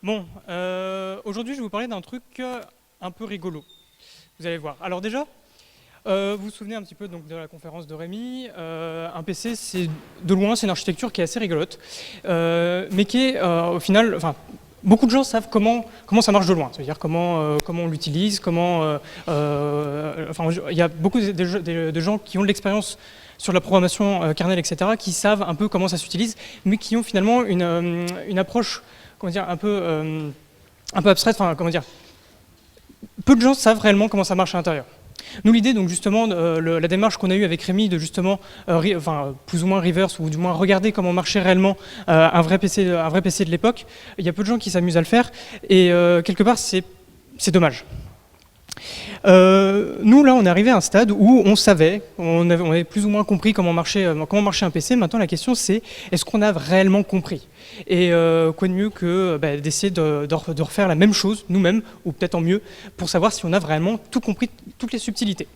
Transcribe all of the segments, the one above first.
Bon, aujourd'hui je vais vous parler d'un truc un peu rigolo. Vous allez voir. Alors déjà, vous vous souvenez un petit peu donc, de la conférence de Rémi. Un PC, de loin, c'est une architecture qui est assez rigolote, mais qui est au final, enfin, beaucoup de gens savent comment ça marche de loin. C'est-à-dire comment on l'utilise, enfin, il y a beaucoup de gens qui ont de l'expérience sur la programmation kernel, etc., qui savent un peu comment ça s'utilise, mais qui ont finalement une approche, comment dire, un peu abstraite. Enfin, comment dire, peu de gens savent réellement comment ça marche à l'intérieur. Nous, l'idée, donc justement, la démarche qu'on a eue avec Rémi de justement, enfin, plus ou moins reverse, ou du moins regarder comment marchait réellement un vrai PC de l'époque, il y a peu de gens qui s'amusent à le faire, et quelque part, c'est dommage. Nous, là, on est arrivé à un stade où on savait, on avait plus ou moins compris comment marchait un PC. Maintenant, la question, c'est est-ce qu'on a réellement compris? Et quoi de mieux que d'essayer de refaire la même chose, nous-mêmes, ou peut-être en mieux, pour savoir si on a vraiment tout compris, toutes les subtilités.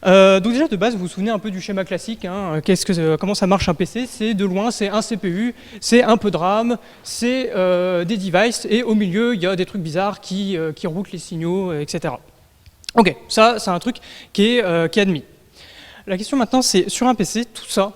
Donc déjà, de base, vous vous souvenez un peu du schéma classique, hein, comment ça marche un PC? C'est de loin, c'est un CPU, c'est un peu de RAM, c'est des devices, et au milieu, il y a des trucs bizarres qui routent les signaux, etc. Ok, ça c'est un truc qui est admis. La question maintenant c'est, sur un PC, tout ça,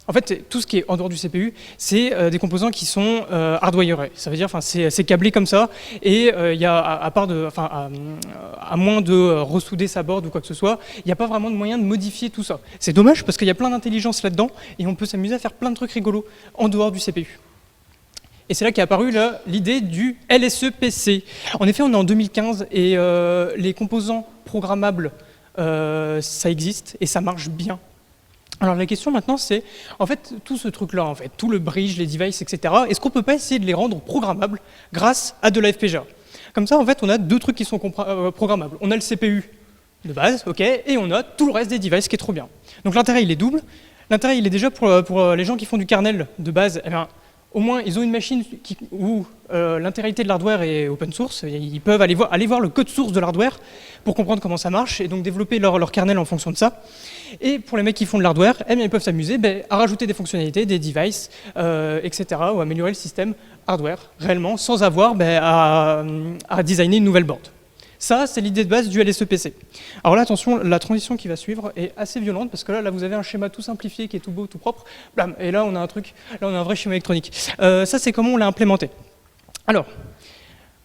en fait tout ce qui est en dehors du CPU, c'est des composants qui sont hardwirés. Ça veut dire, enfin, c'est câblé comme ça, et il y a, à moins de ressouder sa board ou quoi que ce soit, il n'y a pas vraiment de moyen de modifier tout ça. C'est dommage parce qu'il y a plein d'intelligence là-dedans, et on peut s'amuser à faire plein de trucs rigolos en dehors du CPU. Et c'est là qu'est apparue l'idée du LSE-PC. En effet, on est en 2015 et les composants programmables, ça existe et ça marche bien. Alors la question maintenant, c'est, en fait, tout ce truc-là, en fait, tout le bridge, les devices, etc., est-ce qu'on ne peut pas essayer de les rendre programmables grâce à de la FPGA? Comme ça, en fait, on a deux trucs qui sont programmables. On a le CPU de base, ok, et on a tout le reste des devices qui est trop bien. Donc l'intérêt, il est double. L'intérêt, il est déjà pour les gens qui font du kernel de base, eh bien, au moins, ils ont une machine où l'intégralité de l'hardware est open source. Ils peuvent aller voir le code source de l'hardware pour comprendre comment ça marche et donc développer leur kernel en fonction de ça. Et pour les mecs qui font de l'hardware, eh bien, ils peuvent s'amuser à rajouter des fonctionnalités, des devices, etc., ou améliorer le système hardware réellement sans avoir à designer une nouvelle board. Ça, c'est l'idée de base du LSE-PC. Alors là, attention, la transition qui va suivre est assez violente, parce que là, vous avez un schéma tout simplifié, qui est tout beau, tout propre, blam, et là, on a un vrai schéma électronique. Ça, c'est comment on l'a implémenté. Alors,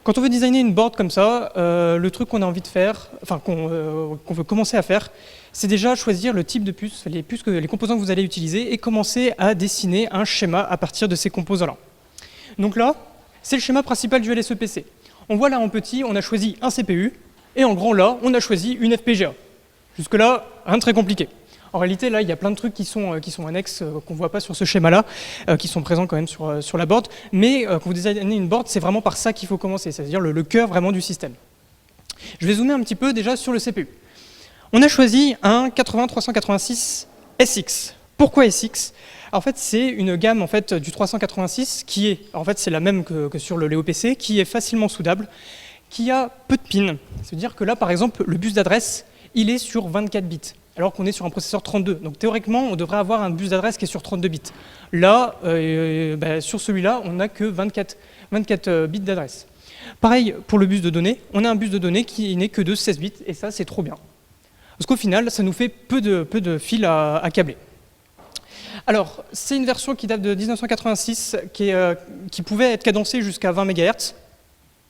quand on veut designer une board comme ça, le truc qu'on a envie de faire, enfin, qu'on veut commencer à faire, c'est déjà choisir le type de puce, les composants que vous allez utiliser, et commencer à dessiner un schéma à partir de ces composants-là. Donc là, c'est le schéma principal du LSE-PC. On voit là en petit, on a choisi un CPU, et en grand là, on a choisi une FPGA. Jusque-là, rien de très compliqué. En réalité, là, il y a plein de trucs qui sont annexes, qu'on ne voit pas sur ce schéma-là, qui sont présents quand même sur la board, mais quand vous designez une board, c'est vraiment par ça qu'il faut commencer, c'est-à-dire le cœur vraiment du système. Je vais zoomer un petit peu déjà sur le CPU. On a choisi un 80-386 SX. Pourquoi SX? En fait, c'est une gamme en fait, du 386 qui est, en fait, c'est la même que sur le Léo PC, qui est facilement soudable, qui a peu de pins. C'est-à-dire que là, par exemple, le bus d'adresse, il est sur 24 bits, alors qu'on est sur un processeur 32. Donc théoriquement, on devrait avoir un bus d'adresse qui est sur 32 bits. Là, sur celui-là, on n'a que 24 bits d'adresse. Pareil pour le bus de données, on a un bus de données qui n'est que de 16 bits, et ça, c'est trop bien. Parce qu'au final, ça nous fait peu de fils à câbler. Alors, c'est une version qui date de 1986, qui pouvait être cadencée jusqu'à 20 MHz.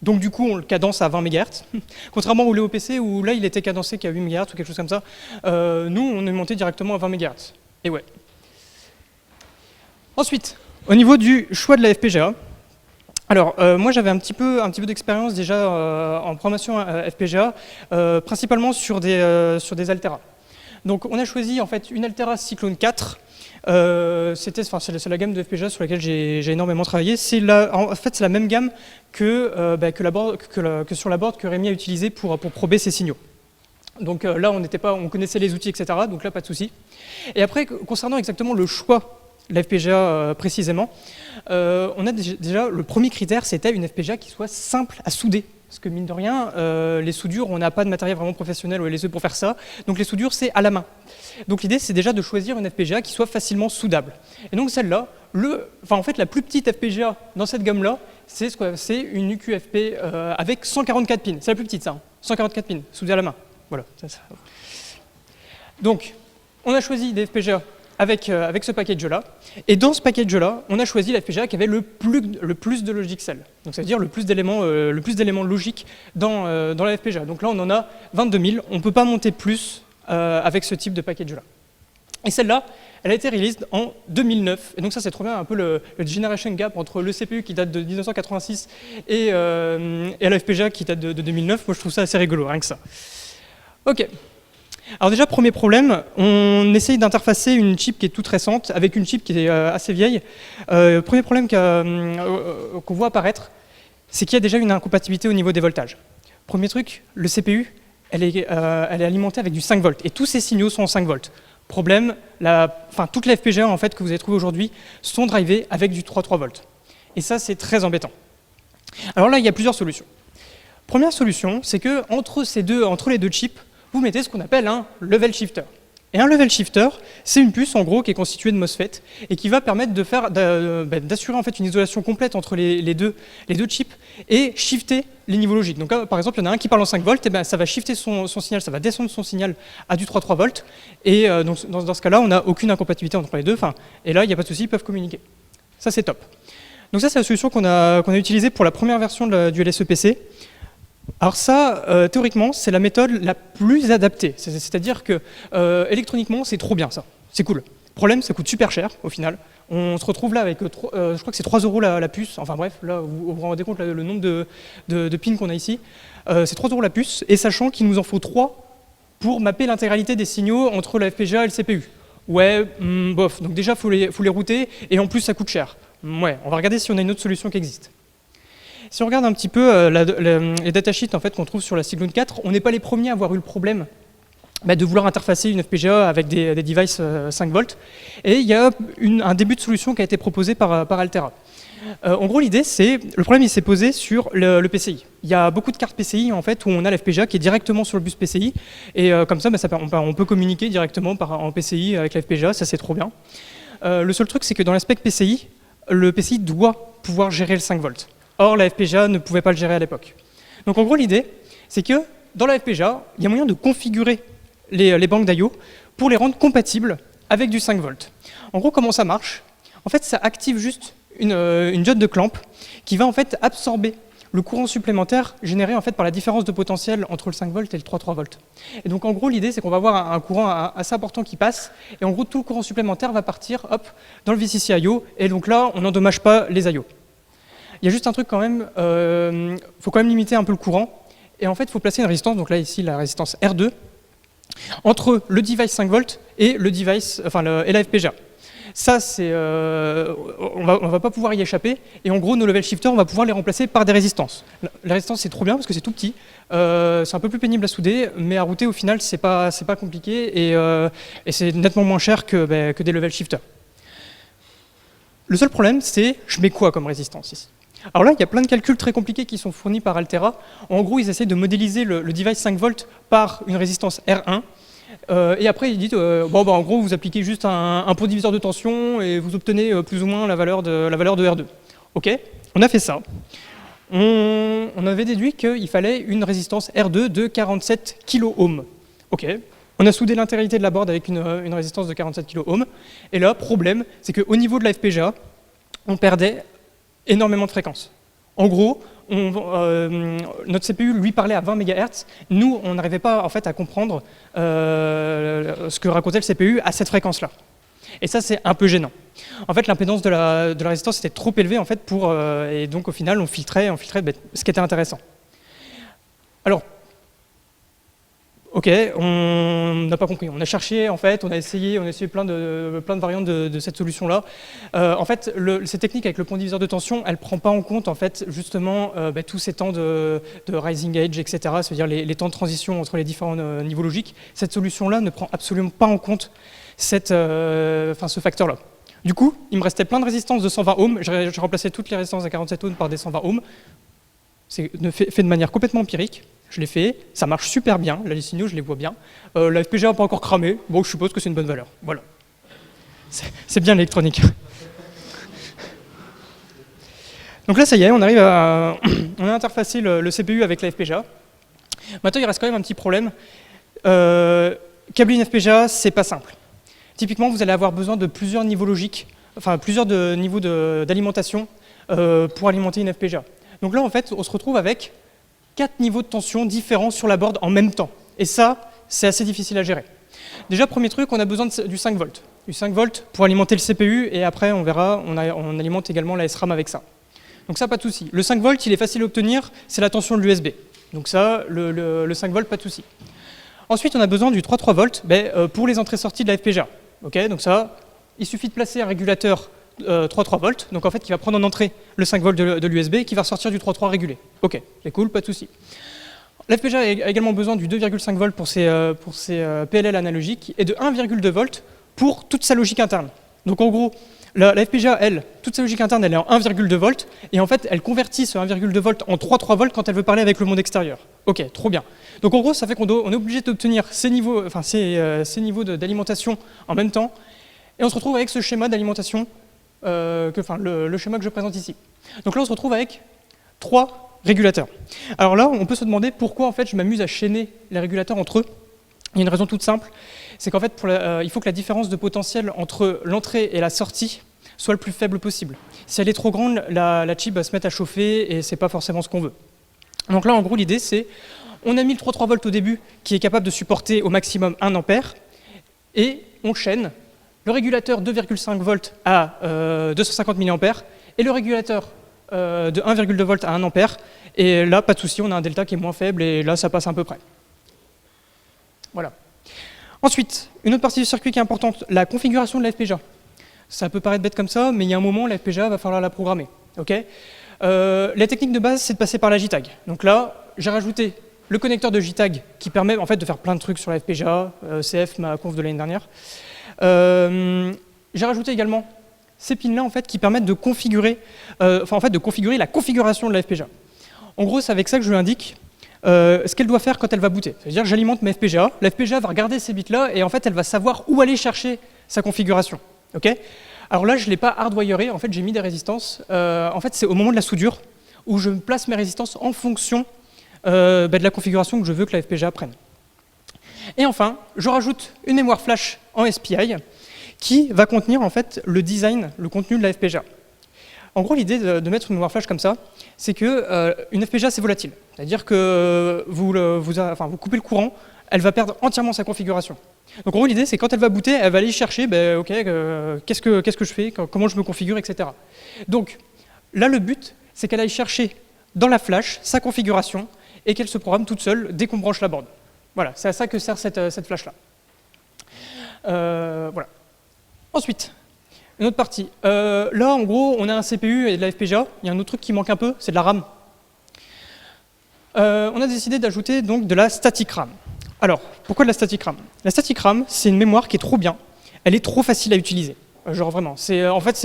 Donc du coup, on le cadence à 20 MHz. Contrairement au Léo PC, où là, il était cadencé qu'à 8 MHz ou quelque chose comme ça. Nous, on est monté directement à 20 MHz. Et ouais. Ensuite, au niveau du choix de la FPGA, alors, moi, j'avais un petit peu d'expérience déjà en programmation FPGA, principalement sur des Altera. Donc, on a choisi en fait une Altera Cyclone 4. C'est la gamme de FPGA sur laquelle j'ai énormément travaillé. En fait, c'est la même gamme que sur la board que Rémi a utilisée pour prober ses signaux. Donc là, on connaissait les outils, etc. Donc là, pas de souci. Et après, concernant exactement le choix de la FPGA précisément, on a déjà le premier critère, c'était une FPGA qui soit simple à souder. Parce que mine de rien, les soudures, on n'a pas de matériel vraiment professionnel au LSE pour faire ça. Donc les soudures, c'est à la main. Donc l'idée, c'est déjà de choisir une FPGA qui soit facilement soudable. Et donc celle-là, en fait, la plus petite FPGA dans cette gamme-là, c'est une UQFP avec 144 pins. C'est la plus petite, ça. 144 pins, soudés à la main. Voilà. Donc, on a choisi des FPGA avec ce package-là. Et dans ce package-là, on a choisi la FPGA qui avait le plus de logic cell. Donc, ça veut dire le plus d'éléments logiques dans la FPGA. Donc là, on en a 22 000. On ne peut pas monter plus avec ce type de package-là. Et celle-là, elle a été released en 2009. Et donc ça, c'est trop bien, un peu le generation gap entre le CPU qui date de 1986 et la FPGA qui date de 2009. Moi, je trouve ça assez rigolo, rien que ça. OK. Alors déjà, premier problème, on essaye d'interfacer une chip qui est toute récente avec une chip qui est assez vieille. Premier problème qu'on voit apparaître, c'est qu'il y a déjà une incompatibilité au niveau des voltages. Premier truc, le CPU, elle est alimentée avec du 5 volts. Et tous ces signaux sont en 5 volts. Problème, toutes les FPGA en fait, que vous avez trouvées aujourd'hui sont drivées avec du 3,3 volts. Et ça, c'est très embêtant. Alors là, il y a plusieurs solutions. Première solution, c'est que entre les deux chips, vous mettez ce qu'on appelle un level shifter. Et un level shifter, c'est une puce en gros qui est constituée de MOSFET et qui va permettre d'assurer en fait une isolation complète entre les deux chips et shifter les niveaux logiques. Donc là, par exemple, il y en a un qui parle en 5 volts, et ben, ça va shifter son signal, ça va descendre son signal à du 3,3 volts. Et donc dans ce cas-là, on n'a aucune incompatibilité entre les deux. Et là, il n'y a pas de souci, ils peuvent communiquer. Ça, c'est top. Donc ça, c'est la solution qu'on a utilisée pour la première version du LSE-PC. Alors ça, théoriquement, c'est la méthode la plus adaptée. C'est-à-dire que électroniquement, c'est trop bien ça. C'est cool. Problème, ça coûte super cher au final. On se retrouve là avec, je crois que c'est 3 € la puce. Enfin bref, là, vous vous rendez compte le nombre de pins qu'on a ici. C'est 3 € la puce, et sachant qu'il nous en faut 3 pour mapper l'intégralité des signaux entre la FPGA et le CPU. Ouais, bof. Donc déjà, faut les router, et en plus, ça coûte cher. Ouais, on va regarder si on a une autre solution qui existe. Si on regarde un petit peu les datasheets en fait, qu'on trouve sur la Siglund 4, on n'est pas les premiers à avoir eu le problème de vouloir interfacer une FPGA avec des devices 5 volts. Et il y a un début de solution qui a été proposé par Altera. En gros, l'idée, c'est le problème il s'est posé sur le PCI. Il y a beaucoup de cartes PCI en fait, où on a la FPGA qui est directement sur le bus PCI. Et comme ça, on peut communiquer directement en PCI avec la FPGA, ça c'est trop bien. Le seul truc, c'est que dans l'aspect PCI, le PCI doit pouvoir gérer le 5 volts. Or, la FPGA ne pouvait pas le gérer à l'époque. Donc en gros, l'idée, c'est que dans la FPGA, il y a moyen de configurer les banques d'IO pour les rendre compatibles avec du 5 volts. En gros, comment ça marche? En fait, ça active juste une diode de clamp qui va en fait absorber le courant supplémentaire généré en fait par la différence de potentiel entre le 5 volts et le 3,3 volts. Et donc en gros, l'idée, c'est qu'on va avoir un courant assez important qui passe, et en gros, tout le courant supplémentaire va partir dans le VCC IO, et donc là, on n'endommage pas les IO. Il y a juste un truc quand même, faut quand même limiter un peu le courant, et en fait, il faut placer une résistance, donc là, ici, la résistance R2, entre le device 5 volts et la FPGA. Ça, on va pas pouvoir y échapper, et en gros, nos level shifters, on va pouvoir les remplacer par des résistances. La résistance, c'est trop bien parce que c'est tout petit, c'est un peu plus pénible à souder, mais à router, au final, c'est pas compliqué, et c'est nettement moins cher que des level shifters. Le seul problème, c'est je mets quoi comme résistance ici? Alors là, il y a plein de calculs très compliqués qui sont fournis par Altera. En gros, ils essaient de modéliser le device 5 volts par une résistance R1. Et après, ils disent, en gros, vous appliquez juste un pot diviseur de tension et vous obtenez plus ou moins la valeur de R2. OK, on a fait ça. On avait déduit qu'il fallait une résistance R2 de 47 kΩ. OK, on a soudé l'intégralité de la board avec une résistance de 47 kΩ. Et là, problème, c'est qu'au niveau de la FPGA, on perdait énormément de fréquences. En gros, notre CPU lui parlait à 20 MHz. Nous, on n'arrivait pas en fait, à comprendre ce que racontait le CPU à cette fréquence-là. Et ça, c'est un peu gênant. En fait, l'impédance de la résistance était trop élevée en fait, et donc au final, on filtrait ce qui était intéressant. Alors, OK, on n'a pas compris. On a cherché, en fait, on a essayé plein de variantes de cette solution-là. En fait, cette technique avec le pont diviseur de tension, elle ne prend pas en compte, en fait, justement, tous ces temps de rising edge, etc., c'est-à-dire les temps de transition entre les différents niveaux logiques. Cette solution-là ne prend absolument pas en compte ce facteur-là. Du coup, il me restait plein de résistances de 120 ohms. J'ai remplacé toutes les résistances à 47 ohms par des 120 ohms. C'est fait de manière complètement empirique. Je l'ai fait, ça marche super bien, là les signaux je les vois bien. La FPGA n'a pas encore cramé, bon je suppose que c'est une bonne valeur. Voilà. C'est bien l'électronique. Donc là, ça y est, on arrive à on a interfacé le CPU avec la FPGA. Maintenant, il reste quand même un petit problème. Câbler une FPGA, c'est pas simple. Typiquement, vous allez avoir besoin de plusieurs niveaux logiques, enfin plusieurs niveaux d'alimentation pour alimenter une FPGA. Donc là, en fait, on se retrouve avec 4 niveaux de tension différents sur la board en même temps. Et ça, c'est assez difficile à gérer. Déjà, premier truc, on a besoin du 5 volts. Du 5 volts pour alimenter le CPU, et après, on verra, on alimente également la SRAM avec ça. Donc ça, pas de souci. Le 5 volts, il est facile à obtenir, c'est la tension de l'USB. Donc ça, le 5 volts, pas de souci. Ensuite, on a besoin du 3,3 volts pour les entrées-sorties de la FPGA. Okay, donc ça, il suffit de placer un régulateur 3,3 volts, donc en fait, qui va prendre en entrée le 5 volts de l'USB et qui va ressortir du 3,3 régulé. Ok, c'est cool, pas de souci. La FPGA a également besoin du 2,5 volts pour ses PLL analogiques et de 1,2 volts pour toute sa logique interne. Donc en gros, la FPGA, elle, toute sa logique interne, elle est en 1,2 volts, et en fait, elle convertit ce 1,2 volts en 3,3 volts quand elle veut parler avec le monde extérieur. Ok, trop bien. Donc en gros, ça fait qu'on est obligé d'obtenir ces niveaux d'alimentation en même temps, et on se retrouve avec ce schéma d'alimentation, le schéma que je présente ici. Donc là, on se retrouve avec 3 régulateurs. Alors là, on peut se demander pourquoi en fait, je m'amuse à chaîner les régulateurs entre eux. Il y a une raison toute simple, c'est qu'en fait, il faut que la différence de potentiel entre l'entrée et la sortie soit le plus faible possible. Si elle est trop grande, la chip va se mettre à chauffer et c'est pas forcément ce qu'on veut. Donc là, en gros, l'idée, c'est on a mis le 3,3 volts au début qui est capable de supporter au maximum 1 ampère et on chaîne le régulateur 2,5 volts à 250 mA et le régulateur de 1,2 volts à 1 ampère. Et là, pas de souci, on a un delta qui est moins faible et là, ça passe à peu près. Voilà. Ensuite, une autre partie du circuit qui est importante, la configuration de la FPGA. Ça peut paraître bête comme ça, mais il y a un moment, la FPGA va falloir la programmer. Okay, la technique de base, c'est de passer par la JTAG. Donc là, j'ai rajouté le connecteur de JTAG qui permet en fait de faire plein de trucs sur la FPGA, CF, ma conf de l'année dernière. J'ai rajouté également ces pins-là en fait, qui permettent de configurer, de configurer la configuration de la FPGA. En gros, c'est avec ça que je lui indique ce qu'elle doit faire quand elle va booter. C'est-à-dire que j'alimente ma FPGA, la FPGA va regarder ces bits-là et en fait, elle va savoir où aller chercher sa configuration. Okay, alors là, je ne l'ai pas hardwiré, en fait, j'ai mis des résistances. En fait, c'est au moment de la soudure où je place mes résistances en fonction de la configuration que je veux que la FPGA prenne. Et enfin, je rajoute une mémoire flash en SPI qui va contenir en fait le design, le contenu de la FPGA. En gros, l'idée de mettre une mémoire flash comme ça, c'est que une FPGA c'est volatile. C'est-à-dire que vous coupez le courant, elle va perdre entièrement sa configuration. Donc en gros, l'idée c'est quand elle va booter, elle va aller chercher, qu'est-ce que je fais, comment je me configure, etc. Donc là, le but, c'est qu'elle aille chercher dans la flash sa configuration et qu'elle se programme toute seule dès qu'on branche la board. Voilà, c'est à ça que sert cette flash-là. Voilà. Ensuite, une autre partie. Là, en gros, on a un CPU et de la FPGA. Il y a un autre truc qui manque un peu, c'est de la RAM. On a décidé d'ajouter donc de la static RAM. Alors, pourquoi de la static RAM? La static RAM, c'est une mémoire qui est trop bien. Elle est trop facile à utiliser. Genre vraiment. En fait,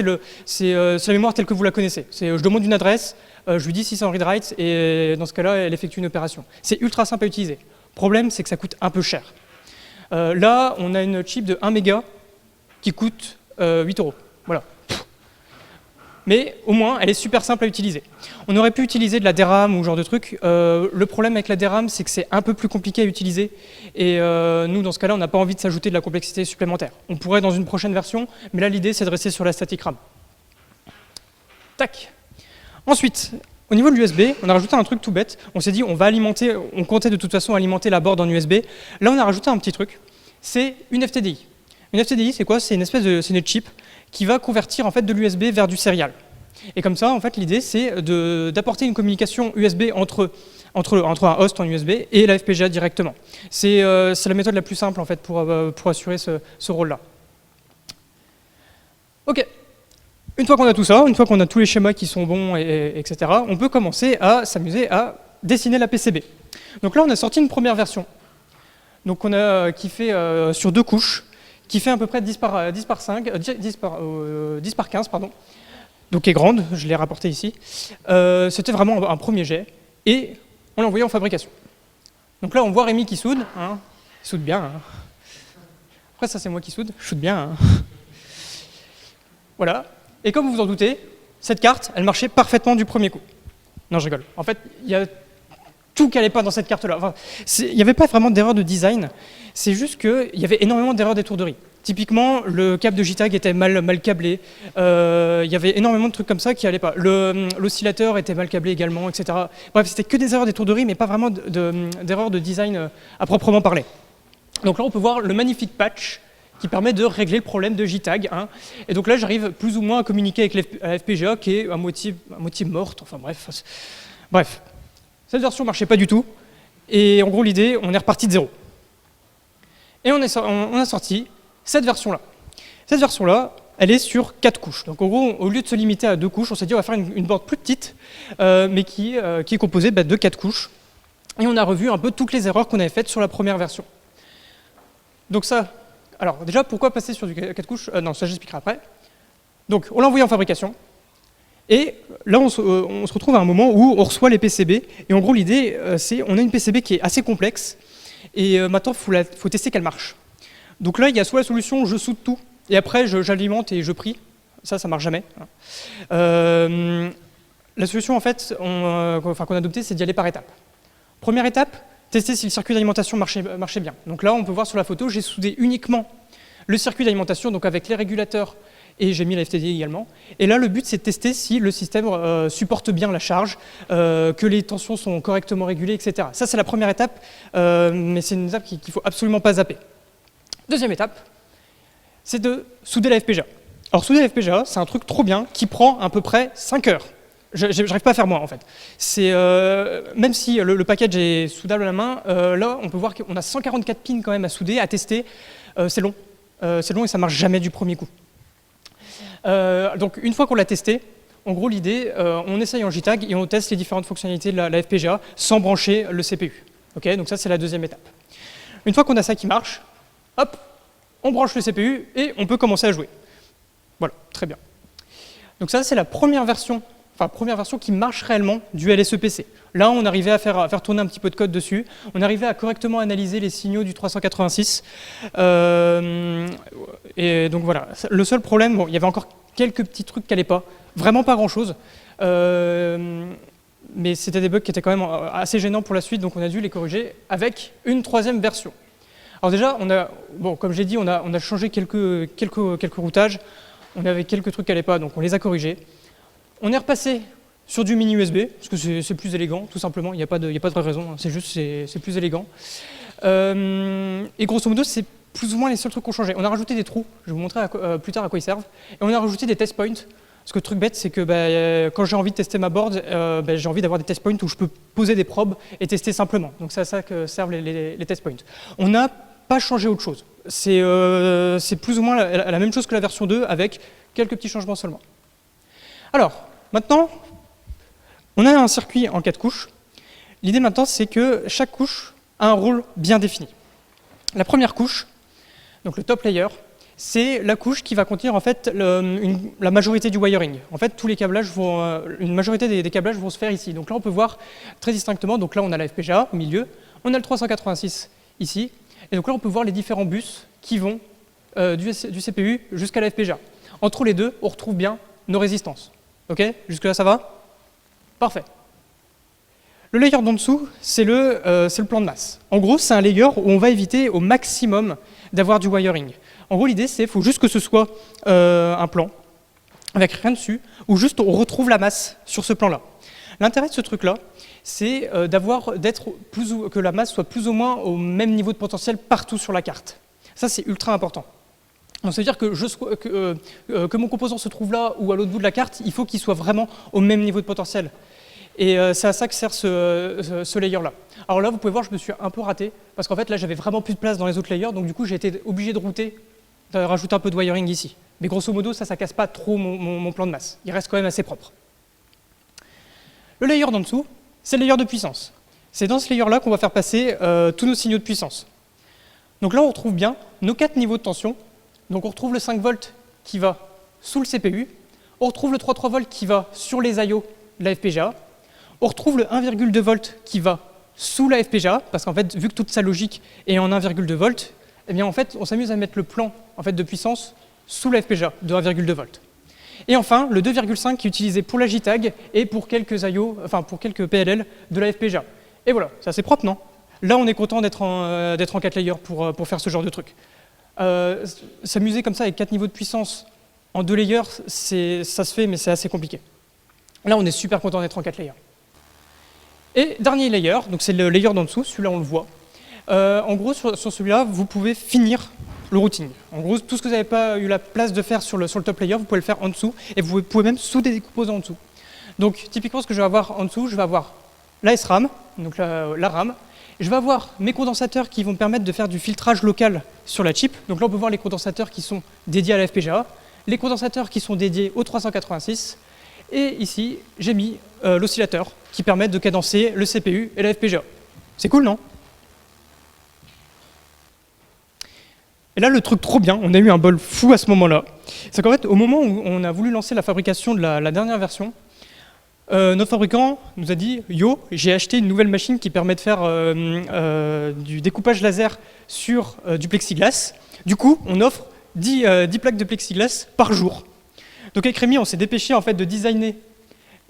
c'est la mémoire telle que vous la connaissez. Je demande une adresse, je lui dis si c'est en read-write, et dans ce cas-là, elle effectue une opération. C'est ultra simple à utiliser. Le problème, c'est que ça coûte un peu cher. Là, on a une chip de 1 méga qui coûte 8 €. Voilà. Mais au moins, elle est super simple à utiliser. On aurait pu utiliser de la DRAM ou ce genre de truc. Le problème avec la DRAM, c'est que c'est un peu plus compliqué à utiliser. Et nous, dans ce cas-là, on n'a pas envie de s'ajouter de la complexité supplémentaire. On pourrait dans une prochaine version, mais là, l'idée, c'est de rester sur la static RAM. Tac. Ensuite, au niveau de l'USB, on a rajouté un truc tout bête. On s'est dit, on comptait de toute façon alimenter la board en USB. Là, on a rajouté un petit truc. C'est une FTDI. Une FTDI, c'est quoi? C'est une chip qui va convertir en fait de l'USB vers du serial. Et comme ça, en fait, l'idée, c'est d'apporter une communication USB entre un host en USB et la FPGA directement. C'est la méthode la plus simple en fait pour assurer ce rôle-là. Ok. Une fois qu'on a tout ça, une fois qu'on a tous les schémas qui sont bons, etc., on peut commencer à s'amuser à dessiner la PCB. Donc là, on a sorti une première version. Donc qui fait sur 2 couches, qui fait à peu près 10 par 15, pardon. Donc qui est grande, je l'ai rapporté ici. C'était vraiment un premier jet, et on l'a envoyé en fabrication. Donc là, on voit Rémi qui soude, hein. Il soude bien. Hein. Après, ça, c'est moi qui soude, je soude bien. Hein. Voilà. Et comme vous vous en doutez, cette carte, elle marchait parfaitement du premier coup. Non, je rigole. En fait, il y a tout qui n'allait pas dans cette carte-là. Enfin, il n'y avait pas vraiment d'erreur de design, c'est juste qu'il y avait énormément d'erreurs d'étourderie. Typiquement, le câble de JTAG était mal câblé, il y avait énormément de trucs comme ça qui n'allaient pas. L'oscillateur était mal câblé également, etc. Bref, c'était que des erreurs d'étourderie, mais pas vraiment d'erreurs de design à proprement parler. Donc là, on peut voir le magnifique patch qui permet de régler le problème de JTAG. Hein. Et donc là, j'arrive plus ou moins à communiquer avec la FPGA qui est à moitié morte, enfin bref. Bref. Cette version ne marchait pas du tout, et en gros l'idée, on est reparti de zéro. Et on a sorti cette version-là. Cette version-là, elle est sur 4 couches. Donc en gros, au lieu de se limiter à 2 couches, on s'est dit on va faire une board plus petite, mais qui est composée de 4 couches. Et on a revu un peu toutes les erreurs qu'on avait faites sur la première version. Donc ça, alors déjà, pourquoi passer sur du 4 couches Non, ça j'expliquerai après. Donc on l'a envoyé en fabrication. Et là, on se retrouve à un moment où on reçoit les PCB. Et en gros, l'idée, c'est on a une PCB qui est assez complexe. Et maintenant, il faut tester qu'elle marche. Donc là, il y a soit la solution, je soude tout. Et après, j'alimente et je prie. Ça marche jamais. La solution, en fait, qu'on a adoptée, c'est d'y aller par étapes. Première étape, tester si le circuit d'alimentation marchait bien. Donc là, on peut voir sur la photo, j'ai soudé uniquement le circuit d'alimentation, donc avec les régulateurs, et j'ai mis la FTDI également. Et là, le but, c'est de tester si le système supporte bien la charge, que les tensions sont correctement régulées, etc. Ça, c'est la première étape, mais c'est une étape qu'il ne faut absolument pas zapper. Deuxième étape, c'est de souder la FPGA. Alors, souder la FPGA, c'est un truc trop bien qui prend à peu près 5 heures. Je n'arrive pas à faire moins, en fait. Même si le package est soudable à la main, là, on peut voir qu'on a 144 pins quand même à souder, à tester. C'est long. C'est long et ça ne marche jamais du premier coup. Donc une fois qu'on l'a testé, en gros l'idée, on essaye en JTAG et on teste les différentes fonctionnalités de la FPGA sans brancher le CPU. Okay, donc ça c'est la deuxième étape. Une fois qu'on a ça qui marche, hop, on branche le CPU et on peut commencer à jouer. Voilà, très bien. Donc ça c'est la première version qui marche réellement du LSEPC. Là, on arrivait à faire tourner un petit peu de code dessus. On arrivait à correctement analyser les signaux du 386. Et donc voilà. Le seul problème, bon, il y avait encore quelques petits trucs qui n'allaient pas. Vraiment pas grand-chose. Mais c'était des bugs qui étaient quand même assez gênants pour la suite, donc on a dû les corriger avec une troisième version. Alors déjà, comme j'ai dit, on a changé quelques routages. On avait quelques trucs qui n'allaient pas, donc on les a corrigés. On est repassé sur du mini USB, parce que c'est plus élégant, tout simplement. Il n'y a pas de vraie raison, c'est juste c'est plus élégant. Et grosso modo, c'est plus ou moins les seuls trucs qu'on changé. On a rajouté des trous, je vais vous montrer plus tard à quoi ils servent. Et on a rajouté des test points. Parce que le truc bête, c'est que quand j'ai envie de tester ma board, j'ai envie d'avoir des test points où je peux poser des probes et tester simplement. Donc c'est à ça que servent les test points. On n'a pas changé autre chose. C'est plus ou moins la même chose que la version 2 avec quelques petits changements seulement. Alors, maintenant, on a un circuit en 4 couches. L'idée maintenant, c'est que chaque couche a un rôle bien défini. La première couche, donc le top layer, c'est la couche qui va contenir en fait la majorité du wiring. En fait, tous les câblages une majorité des câblages vont se faire ici. Donc là, on peut voir très distinctement. Donc là, on a la FPGA au milieu, on a le 386 ici, et donc là, on peut voir les différents bus qui vont du CPU jusqu'à la FPGA. Entre les deux, on retrouve bien nos résistances. Ok? Jusque-là, ça va? Parfait. Le layer d'en dessous, c'est le plan de masse. En gros, c'est un layer où on va éviter au maximum d'avoir du wiring. En gros, l'idée, c'est qu'il faut juste que ce soit un plan avec rien dessus, où juste on retrouve la masse sur ce plan-là. L'intérêt de ce truc-là, c'est que la masse soit plus ou moins au même niveau de potentiel partout sur la carte. Ça, c'est ultra important. Donc, ça veut dire que mon composant se trouve là ou à l'autre bout de la carte, il faut qu'il soit vraiment au même niveau de potentiel. Et c'est à ça que sert ce layer-là. Alors là, vous pouvez voir, je me suis un peu raté, parce qu'en fait, là, j'avais vraiment plus de place dans les autres layers, donc du coup, j'ai été obligé de router, de rajouter un peu de wiring ici. Mais grosso modo, ça casse pas trop mon plan de masse. Il reste quand même assez propre. Le layer d'en dessous, c'est le layer de puissance. C'est dans ce layer-là qu'on va faire passer tous nos signaux de puissance. Donc là, on retrouve bien nos 4 niveaux de tension. Donc on retrouve le 5 volts qui va sous le CPU, on retrouve le 3,3 volts qui va sur les I/O de la FPGA, on retrouve le 1,2 volts qui va sous la FPGA, parce qu'en fait, vu que toute sa logique est en 1,2 volts, eh bien en fait, on s'amuse à mettre le plan en fait, de puissance sous la FPGA de 1,2 volts. Et enfin, le 2,5 qui est utilisé pour la JTAG et pour quelques IO, enfin pour quelques PLL de la FPGA. Et voilà, c'est assez propre, non? Là, on est content d'être en 4 layers pour faire ce genre de truc. S'amuser comme ça avec 4 niveaux de puissance en 2 layers, ça se fait, mais c'est assez compliqué. Là, on est super content d'être en 4 layers. Et dernier layer, donc c'est le layer d'en dessous, celui-là on le voit. En gros, sur celui-là, vous pouvez finir le routing. En gros, tout ce que vous n'avez pas eu la place de faire sur le top layer, vous pouvez le faire en dessous, et vous pouvez même souder des composants en dessous. Donc, typiquement, ce que je vais avoir en dessous, je vais avoir la SRAM, donc la RAM. Je vais avoir mes condensateurs qui vont me permettre de faire du filtrage local sur la chip. Donc là, on peut voir les condensateurs qui sont dédiés à la FPGA, les condensateurs qui sont dédiés au 386, et ici, j'ai mis l'oscillateur qui permet de cadencer le CPU et la FPGA. C'est cool, non? Et là, le truc trop bien, on a eu un bol fou à ce moment-là, c'est qu'en fait, au moment où on a voulu lancer la fabrication de la dernière version, notre fabricant nous a dit « Yo, j'ai acheté une nouvelle machine qui permet de faire du découpage laser sur du plexiglas. Du coup, on offre 10 plaques de plexiglas par jour. » Donc avec Rémi, on s'est dépêché en fait, de designer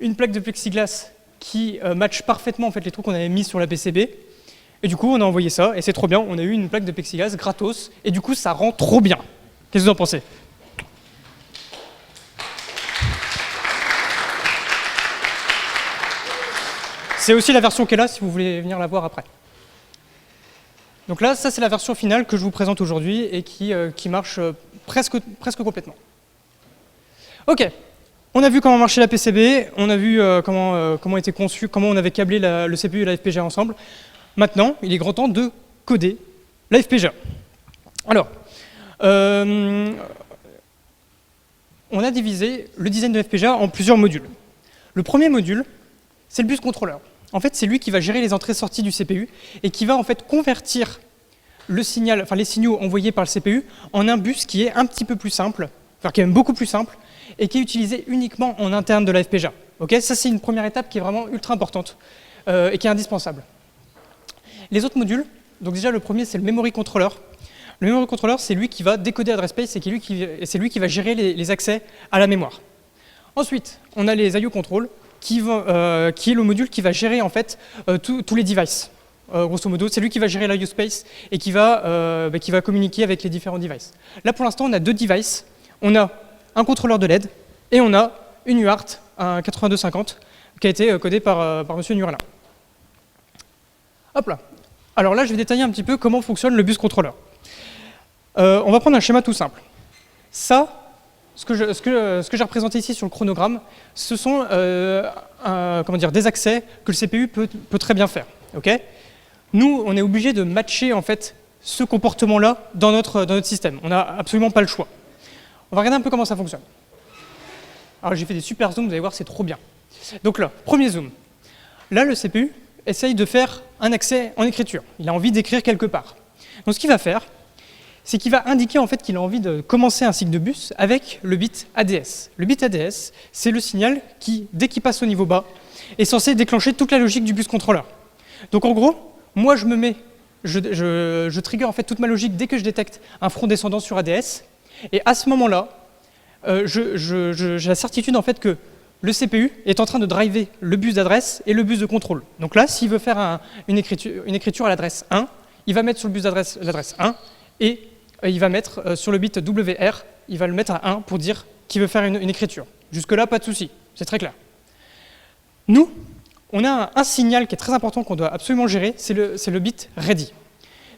une plaque de plexiglas qui match parfaitement en fait, les trucs qu'on avait mis sur la PCB. Et du coup, on a envoyé ça, et c'est trop bien. On a eu une plaque de plexiglas gratos, et du coup, ça rend trop bien. Qu'est-ce que vous en pensez? C'est aussi la version qui est là, si vous voulez venir la voir après. Donc là, ça c'est la version finale que je vous présente aujourd'hui, et qui marche presque complètement. Ok, on a vu comment marchait la PCB, on a vu comment était conçu, comment on avait câblé le CPU et la FPGA ensemble. Maintenant, il est grand temps de coder la FPGA. Alors, on a divisé le design de FPGA en plusieurs modules. Le premier module, c'est le bus contrôleur. En fait, c'est lui qui va gérer les entrées-sorties du CPU et qui va en fait convertir le signal, enfin les signaux envoyés par le CPU en un bus qui est un petit peu plus simple, enfin qui est même beaucoup plus simple, et qui est utilisé uniquement en interne de la FPGA. Okay, ça, c'est une première étape qui est vraiment ultra importante et qui est indispensable. Les autres modules, donc déjà le premier, c'est le memory controller. Le memory controller, c'est lui qui va décoder address space et c'est lui qui va gérer les accès à la mémoire. Ensuite, on a les IO control, qui est le module qui va gérer en fait tous les devices. Grosso modo, c'est lui qui va gérer l'IO space et qui va communiquer avec les différents devices. Là, pour l'instant, on a 2 devices. On a un contrôleur de LED et on a une UART, un 8250, qui a été codé par M. Nurla. Hop là. Alors là, je vais détailler un petit peu comment fonctionne le bus controller. On va prendre un schéma tout simple. Ça, ce que j'ai représenté ici sur le chronogramme, ce sont des accès que le CPU peut très bien faire. Okay, nous, on est obligé de matcher en fait, ce comportement-là dans notre système. On n'a absolument pas le choix. On va regarder un peu comment ça fonctionne. Alors j'ai fait des super zooms, vous allez voir, c'est trop bien. Donc là, premier zoom. Là, le CPU essaye de faire un accès en écriture. Il a envie d'écrire quelque part. Donc ce qu'il va faire, c'est qu'il va indiquer en fait qu'il a envie de commencer un cycle de bus avec le bit ADS. Le bit ADS, c'est le signal qui, dès qu'il passe au niveau bas, est censé déclencher toute la logique du bus controller. Donc en gros, moi je trigger en fait toute ma logique dès que je détecte un front descendant sur ADS, et à ce moment-là, j'ai la certitude en fait que le CPU est en train de driver le bus d'adresse et le bus de contrôle. Donc là, s'il veut faire une écriture à l'adresse 1, il va mettre sur le bus d'adresse l'adresse 1 et il va mettre sur le bit WR, il va le mettre à 1 pour dire qu'il veut faire une écriture. Jusque-là, pas de souci, c'est très clair. Nous, on a un signal qui est très important qu'on doit absolument gérer, c'est le bit ready.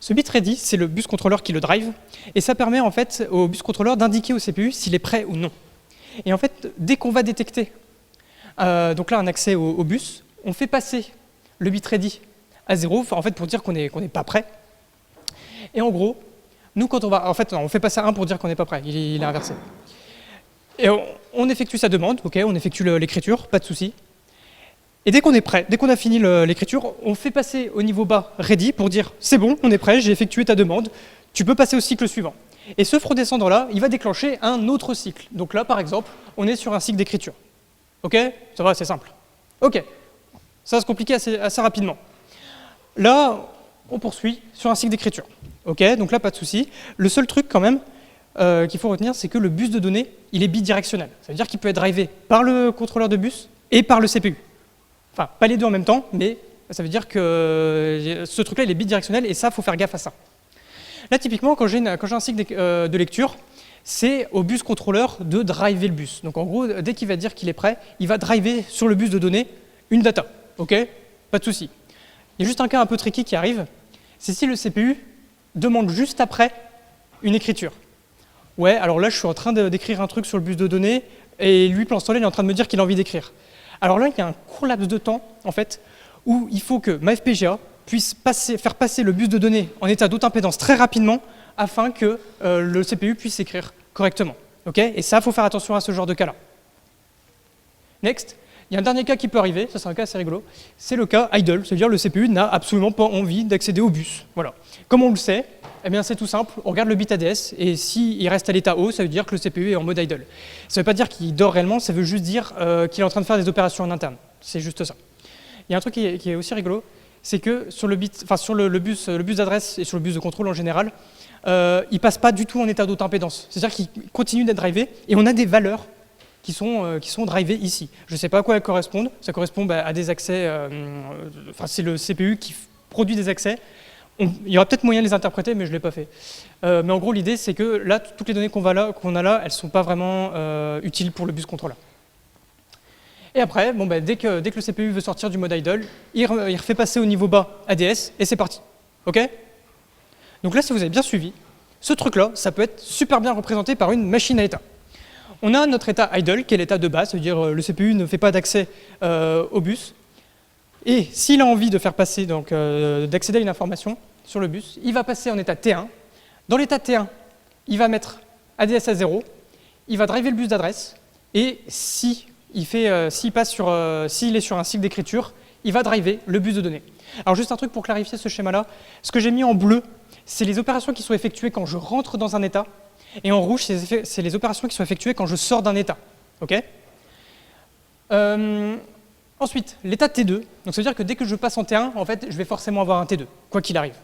Ce bit ready, c'est le bus controller qui le drive, et ça permet en fait au bus controller d'indiquer au CPU s'il est prêt ou non. Et en fait, dès qu'on va détecter donc là un accès au bus, on fait passer le bit ready à 0, en fait pour dire qu'on n'est pas prêt. Et en gros, nous quand on fait passer à 1 pour dire qu'on n'est pas prêt, il est inversé. Et on effectue sa demande, ok, on effectue l'écriture, pas de souci. Et dès qu'on est prêt, dès qu'on a fini l'écriture, on fait passer au niveau bas ready pour dire c'est bon, on est prêt, j'ai effectué ta demande, tu peux passer au cycle suivant. Et ce front descendant là, il va déclencher un autre cycle. Donc là par exemple, on est sur un cycle d'écriture. Ok, ça va, c'est simple. Ok, ça va se compliquer assez rapidement. Là, on poursuit sur un cycle d'écriture. Ok, donc là pas de souci. Le seul truc quand même, qu'il faut retenir, c'est que le bus de données, il est bidirectionnel. Ça veut dire qu'il peut être drivé par le contrôleur de bus et par le CPU. Enfin, pas les deux en même temps, mais ça veut dire que ce truc-là, il est bidirectionnel, et ça, il faut faire gaffe à ça. Là, typiquement, quand j'ai un cycle de lecture, c'est au bus contrôleur de driver le bus. Donc en gros, dès qu'il va dire qu'il est prêt, il va driver sur le bus de données une data. OK? Pas de souci. Il y a juste un cas un peu tricky qui arrive, c'est si le CPU demande juste après une écriture. Ouais, alors là, je suis en train d'écrire un truc sur le bus de données, et lui, pendant ce temps-là, il est en train de me dire qu'il a envie d'écrire. Alors là, il y a un court laps de temps, en fait, où il faut que ma FPGA puisse faire passer le bus de données en état d'haute impédance très rapidement afin que le CPU puisse écrire correctement. Okay, et ça, il faut faire attention à ce genre de cas-là. Next, il y a un dernier cas qui peut arriver, ça c'est un cas assez rigolo, c'est le cas idle, c'est-à-dire le CPU n'a absolument pas envie d'accéder au bus. Voilà. Comme on le sait, eh bien c'est tout simple, on regarde le bit ADS, et s'il reste à l'état haut, ça veut dire que le CPU est en mode idle. Ça ne veut pas dire qu'il dort réellement, ça veut juste dire qu'il est en train de faire des opérations en interne. C'est juste ça. Il y a un truc qui est aussi rigolo, c'est que sur le bus d'adresse et sur le bus de contrôle en général, il ne passe pas du tout en état d'haute impédance. C'est-à-dire qu'il continue d'être drivé, et on a des valeurs qui sont drivées ici. Je ne sais pas à quoi elles correspondent. Ça correspond à des accès, c'est le CPU qui produit des accès. Il y aura peut-être moyen de les interpréter, mais je ne l'ai pas fait. Mais en gros, l'idée, c'est que là, toutes les données qu'on a là, elles ne sont pas vraiment utiles pour le bus contrôleur. Et après, dès que le CPU veut sortir du mode idle, il refait passer au niveau bas ADS, et c'est parti. OK? Donc là, si vous avez bien suivi, ce truc-là, ça peut être super bien représenté par une machine à état. On a notre état idle, qui est l'état de base, c'est-à-dire le CPU ne fait pas d'accès au bus. Et s'il a envie de faire passer, d'accéder à une information sur le bus, il va passer en état T1. Dans l'état T1, il va mettre ADS à 0, il va driver le bus d'adresse, et s'il est sur un cycle d'écriture, il va driver le bus de données. Alors juste un truc pour clarifier ce schéma-là, ce que j'ai mis en bleu, c'est les opérations qui sont effectuées quand je rentre dans un état, et en rouge, c'est les opérations qui sont effectuées quand je sors d'un état. Okay, ensuite, l'état T2, donc ça veut dire que dès que je passe en T1, en fait, je vais forcément avoir un T2, quoi qu'il arrive.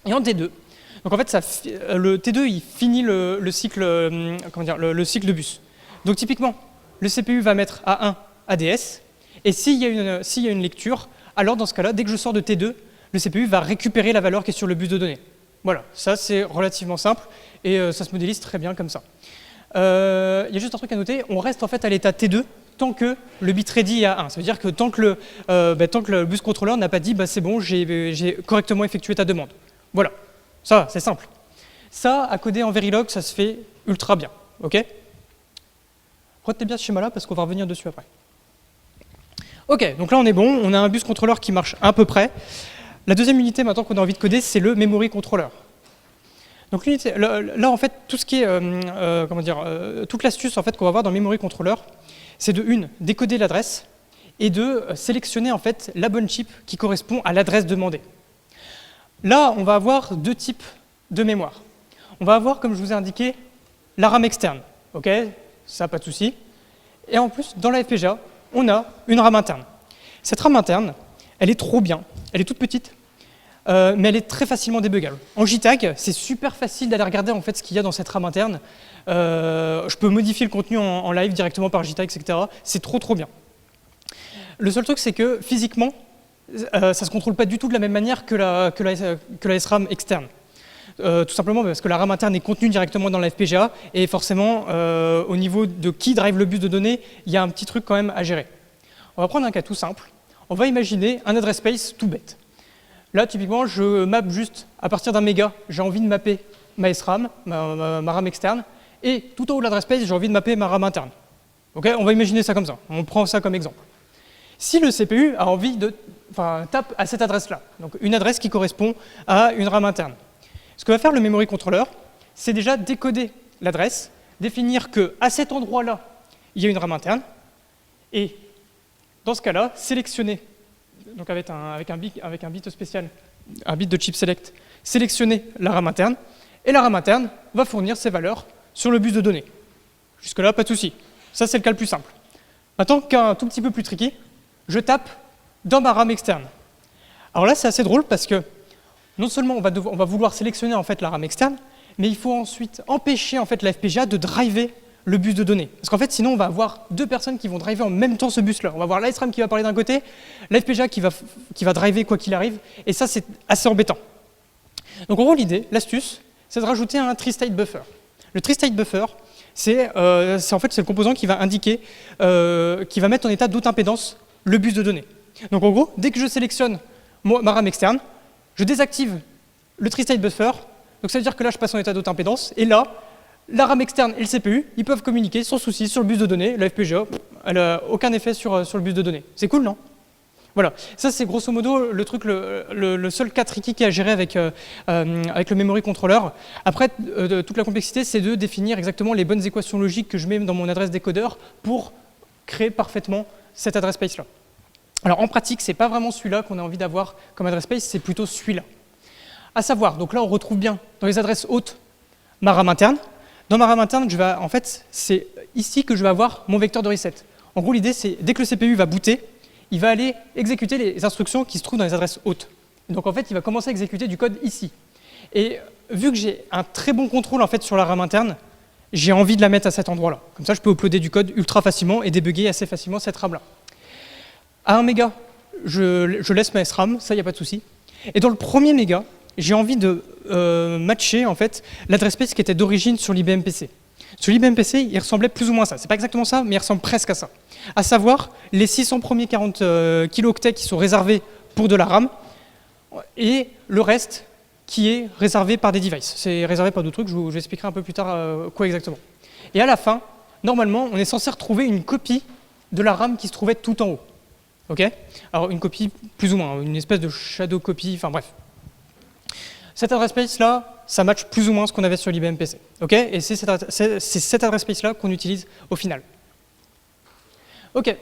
Et en T2, donc en fait, le T2, il finit le cycle de bus. Donc typiquement, le CPU va mettre A1 ADS, et s'il y a une lecture, alors dans ce cas-là, dès que je sors de T2, le CPU va récupérer la valeur qui est sur le bus de données. Voilà, ça c'est relativement simple, et ça se modélise très bien comme ça. Il y a juste un truc à noter, on reste en fait à l'état T2 tant que le bit ready est à 1. Ça veut dire que tant que le bus contrôleur n'a pas dit c'est bon, j'ai correctement effectué ta demande. Voilà, ça c'est simple. Ça, à coder en Verilog, ça se fait ultra bien. Ok, retenez bien ce schéma-là parce qu'on va revenir dessus après. Ok, donc là on est bon, on a un bus contrôleur qui marche à peu près. La deuxième unité maintenant qu'on a envie de coder, c'est le memory controller. Donc là en fait, tout ce qui est, toute l'astuce en fait qu'on va voir dans le memory controller, c'est de décoder l'adresse et de sélectionner en fait la bonne chip qui correspond à l'adresse demandée. Là, on va avoir deux types de mémoire. On va avoir, comme je vous ai indiqué, la RAM externe. Ok, ça pas de souci. Et en plus, dans la FPGA, on a une RAM interne. Cette RAM interne, elle est trop bien. Elle est toute petite, mais elle est très facilement débuggable. En JTAG, c'est super facile d'aller regarder en fait ce qu'il y a dans cette RAM interne. Je peux modifier le contenu en live directement par JTAG, etc. C'est trop bien. Le seul truc, c'est que physiquement, ça ne se contrôle pas du tout de la même manière que la SRAM externe. Tout simplement parce que la RAM interne est contenue directement dans la FPGA, et forcément, au niveau de qui drive le bus de données, il y a un petit truc quand même à gérer. On va prendre un cas tout simple. On va imaginer un address space tout bête. Là, typiquement, je mappe juste à partir d'un méga, j'ai envie de mapper ma SRAM, ma RAM externe, et tout en haut de l'adress space, j'ai envie de mapper ma RAM interne. Okay, on va imaginer ça comme ça, on prend ça comme exemple. Si le CPU a envie tape à cette adresse-là, donc une adresse qui correspond à une RAM interne, ce que va faire le memory controller, c'est déjà décoder l'adresse, définir qu'à cet endroit-là, il y a une RAM interne, et dans ce cas-là, sélectionner, donc avec un bit spécial, un bit de chip select, sélectionner la RAM interne, et la RAM interne va fournir ses valeurs sur le bus de données. Jusque-là, pas de souci. Ça, c'est le cas le plus simple. Maintenant, qu'un tout petit peu plus tricky, je tape dans ma RAM externe. Alors là, c'est assez drôle parce que non seulement on va vouloir sélectionner en fait la RAM externe, mais il faut ensuite empêcher en fait, la FPGA de driver le bus de données. Parce qu'en fait, sinon, on va avoir deux personnes qui vont driver en même temps ce bus-là. On va avoir l'ISRAM qui va parler d'un côté, la FPGA qui va driver quoi qu'il arrive, et ça, c'est assez embêtant. Donc en gros, l'idée, l'astuce, c'est de rajouter un tri-state buffer. Le tri-state buffer, c'est en fait, c'est le composant qui va indiquer, qui va mettre en état d'haute impédance le bus de données. Donc en gros, dès que je sélectionne ma RAM externe, je désactive le tri-state buffer, donc ça veut dire que là, je passe en état d'haute impédance, et là, la RAM externe et le CPU, ils peuvent communiquer sans souci sur le bus de données. La FPGA, elle n'a aucun effet sur le bus de données. C'est cool, non? Voilà, ça c'est grosso modo le truc, le seul cas tricky qui est à gérer avec le memory controller. Après, toute la complexité, c'est de définir exactement les bonnes équations logiques que je mets dans mon adresse décodeur pour créer parfaitement cette adresse space-là. Alors en pratique, c'est pas vraiment celui-là qu'on a envie d'avoir comme adresse space, c'est plutôt celui-là. À savoir, donc là on retrouve bien dans les adresses hautes ma RAM interne. Dans ma RAM interne, en fait, c'est ici que je vais avoir mon vecteur de reset. En gros, l'idée, c'est dès que le CPU va booter, il va aller exécuter les instructions qui se trouvent dans les adresses hautes. Donc en fait, il va commencer à exécuter du code ici. Et vu que j'ai un très bon contrôle en fait, sur la RAM interne, j'ai envie de la mettre à cet endroit-là. Comme ça, je peux uploader du code ultra facilement et débugger assez facilement cette RAM-là. À 1 méga, je laisse ma SRAM, ça, il n'y a pas de souci. Et dans le premier méga, j'ai envie de matcher en fait, l'adresse space qui était d'origine sur l'IBM PC. Sur l'IBM PC, il ressemblait plus ou moins à ça. C'est pas exactement ça, mais il ressemble presque à ça. À savoir, les 600 premiers 40 kilooctets qui sont réservés pour de la RAM, et le reste qui est réservé par des devices. C'est réservé par d'autres trucs, je vous expliquerai un peu plus tard quoi exactement. Et à la fin, normalement, on est censé retrouver une copie de la RAM qui se trouvait tout en haut. Ok? Alors une copie plus ou moins, une espèce de shadow copy, enfin bref. Cette adresse space-là, ça match plus ou moins ce qu'on avait sur l'IBM PC. Okay, et c'est cette adresse space-là qu'on utilise au final. OK.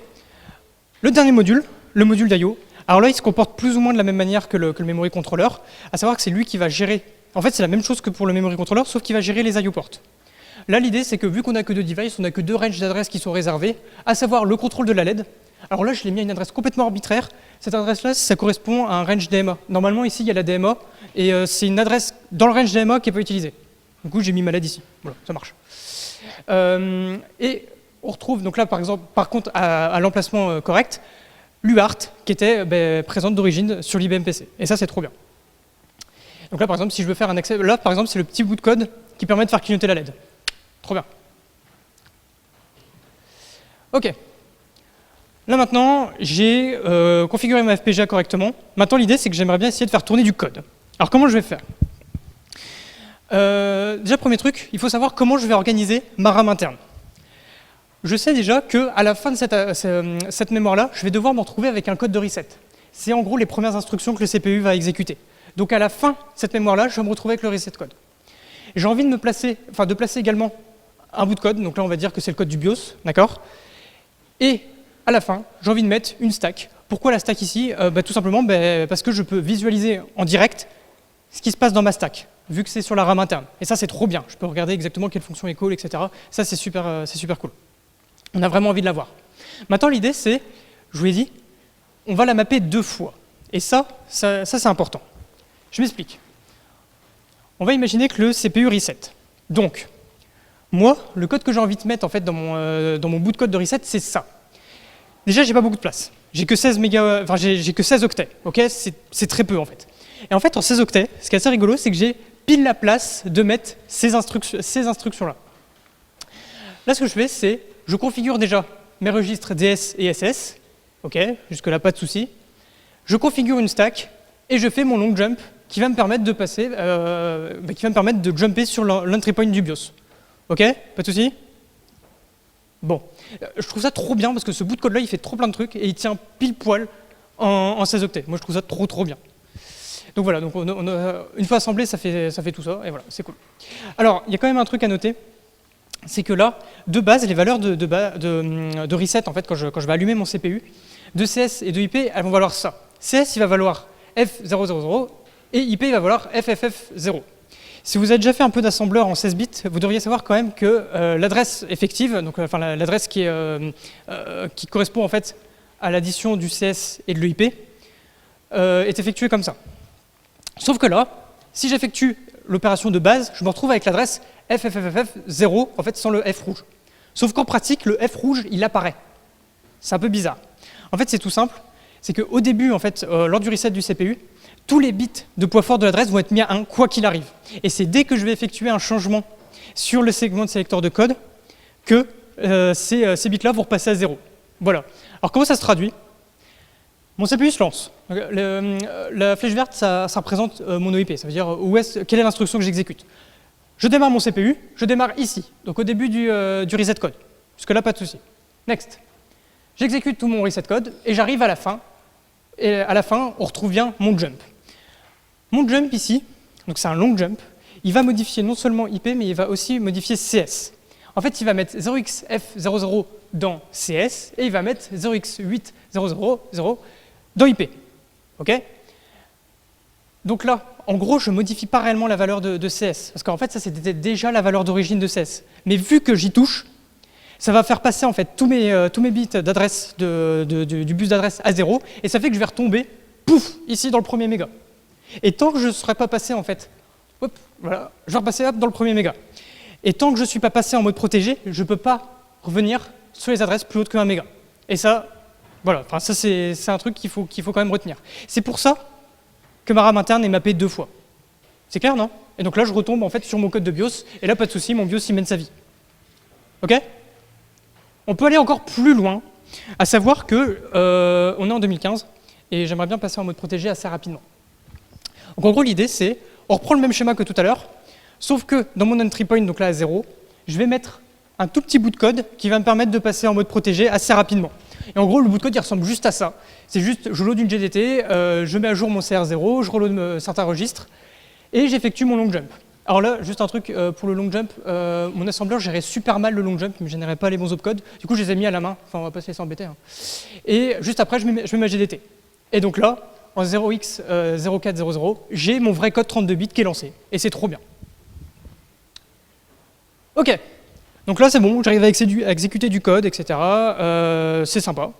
Le dernier module, le module d'IO, alors là, il se comporte plus ou moins de la même manière que le memory controller, à savoir que c'est lui qui va gérer. En fait, c'est la même chose que pour le memory controller, sauf qu'il va gérer les IO ports. Là, l'idée, c'est que vu qu'on n'a que deux devices, on n'a que deux ranges d'adresses qui sont réservées, à savoir le contrôle de la LED. Alors là, je l'ai mis à une adresse complètement arbitraire. Cette adresse-là, ça correspond à un range DMA. Normalement, ici, il y a la DMA, et c'est une adresse dans le range DMA qui n'est pas utilisée. Du coup, j'ai mis ma LED ici. Voilà, ça marche. Et on retrouve, donc là, par contre, à l'emplacement correct, l'UART, qui était présente d'origine sur l'IBM PC. Et ça, c'est trop bien. Donc là, par exemple, si je veux faire un accès... Là, par exemple, c'est le petit bout de code qui permet de faire clignoter la LED. Trop bien. OK. Là maintenant, j'ai configuré ma FPGA correctement. Maintenant, l'idée, c'est que j'aimerais bien essayer de faire tourner du code. Alors, comment je vais faire? Déjà, premier truc, il faut savoir comment je vais organiser ma RAM interne. Je sais déjà qu'à la fin de cette mémoire-là, je vais devoir me retrouver avec un code de reset. C'est en gros les premières instructions que le CPU va exécuter. Donc à la fin de cette mémoire-là, je vais me retrouver avec le reset code. J'ai envie de placer également un bout de code, donc là on va dire que c'est le code du BIOS, d'accord? Et à la fin, j'ai envie de mettre une stack. Pourquoi la stack ici? Tout simplement parce que je peux visualiser en direct ce qui se passe dans ma stack, vu que c'est sur la RAM interne. Et ça, c'est trop bien. Je peux regarder exactement quelle fonction est call, etc. Ça, c'est super cool. On a vraiment envie de l'avoir. Maintenant, l'idée, c'est, je vous l'ai dit, on va la mapper 2 fois. Et ça c'est important. Je m'explique. On va imaginer que le CPU reset. Donc, moi, le code que j'ai envie de mettre en fait, dans mon bout de code de reset, c'est ça. Déjà, j'ai pas beaucoup de place. J'ai que 16 octets. Okay, c'est très peu en fait. Et en fait, en 16 octets, ce qui est assez rigolo, c'est que j'ai pile la place de mettre ces instructions-là. Là, ce que je fais, c'est je configure déjà mes registres DS et SS. OK, jusque-là, pas de souci. Je configure une stack et je fais mon long jump qui va me permettre de passer, qui va me permettre de jumper sur l'entry point du BIOS. OK, pas de souci? Bon, je trouve ça trop bien parce que ce bout de code-là, il fait trop plein de trucs et il tient pile poil en 16 octets. Moi, je trouve ça trop bien. Donc voilà, donc une fois assemblé, ça fait tout ça, et voilà, c'est cool. Alors, il y a quand même un truc à noter, c'est que là, de base, les valeurs de reset, en fait, quand je vais allumer mon CPU, de CS et de IP, elles vont valoir ça. CS, il va valoir F000, et IP, il va valoir FFF0. Si vous avez déjà fait un peu d'assembleur en 16 bits, vous devriez savoir quand même que l'adresse effective, donc l'adresse qui correspond en fait à l'addition du CS et de l'EIP, est effectuée comme ça. Sauf que là, si j'effectue l'opération de base, je me retrouve avec l'adresse FFFF0, en fait sans le F rouge. Sauf qu'en pratique, le F rouge, il apparaît. C'est un peu bizarre. En fait, c'est tout simple. C'est qu'au début, en fait, lors du reset du CPU, tous les bits de poids fort de l'adresse vont être mis à 1, quoi qu'il arrive. Et c'est dès que je vais effectuer un changement sur le segment de sélecteur de code que ces bits-là vont repasser à 0. Voilà. Alors comment ça se traduit? Mon CPU se lance. La flèche verte, ça représente mon OIP. Ça veut dire quelle est l'instruction que j'exécute. Je démarre mon CPU, je démarre ici, donc au début du reset code. Jusque-là, pas de souci. Next. J'exécute tout mon reset code et j'arrive à la fin. Et à la fin, on retrouve bien mon jump. Mon jump ici, donc c'est un long jump, il va modifier non seulement IP, mais il va aussi modifier CS. En fait, il va mettre 0xF00 dans CS et il va mettre 0x8000 dans IP. OK? Donc là, en gros, je ne modifie pas réellement la valeur de CS, parce qu'en fait, ça c'était déjà la valeur d'origine de CS. Mais vu que j'y touche, ça va faire passer en fait tous mes bits d'adresse du bus d'adresse à 0, et ça fait que je vais retomber, pouf, ici dans le premier méga. Et tant que je ne serai pas passé en fait, hop, voilà, je vais repasser hop, dans le premier méga. Et tant que je ne suis pas passé en mode protégé, je ne peux pas revenir sur les adresses plus hautes que 1 méga. Et ça, voilà, ça c'est un truc qu'il faut quand même retenir. C'est pour ça que ma RAM interne est mappée 2 fois. C'est clair, non? Et donc là, je retombe en fait sur mon code de BIOS, et là, pas de souci, mon BIOS il mène sa vie. OK? On peut aller encore plus loin, à savoir que on est en 2015, et j'aimerais bien passer en mode protégé assez rapidement. Donc en gros, l'idée c'est, on reprend le même schéma que tout à l'heure, sauf que dans mon entry point, donc là à 0, je vais mettre un tout petit bout de code qui va me permettre de passer en mode protégé assez rapidement. Et en gros, le bout de code, il ressemble juste à ça. C'est juste, je load une GDT, je mets à jour mon CR0, je reload certains registres, et j'effectue mon long jump. Alors là, juste un truc pour le long jump, mon assembleur gérait super mal le long jump, il ne me générait pas les bons opcodes, du coup je les ai mis à la main, enfin on va pas se laisser embêter. Hein. Et juste après, je mets ma GDT. Et donc là, en 0x0400, j'ai mon vrai code 32 bits qui est lancé, et c'est trop bien. Ok, donc là c'est bon, j'arrive à exécuter du code, etc. C'est sympa,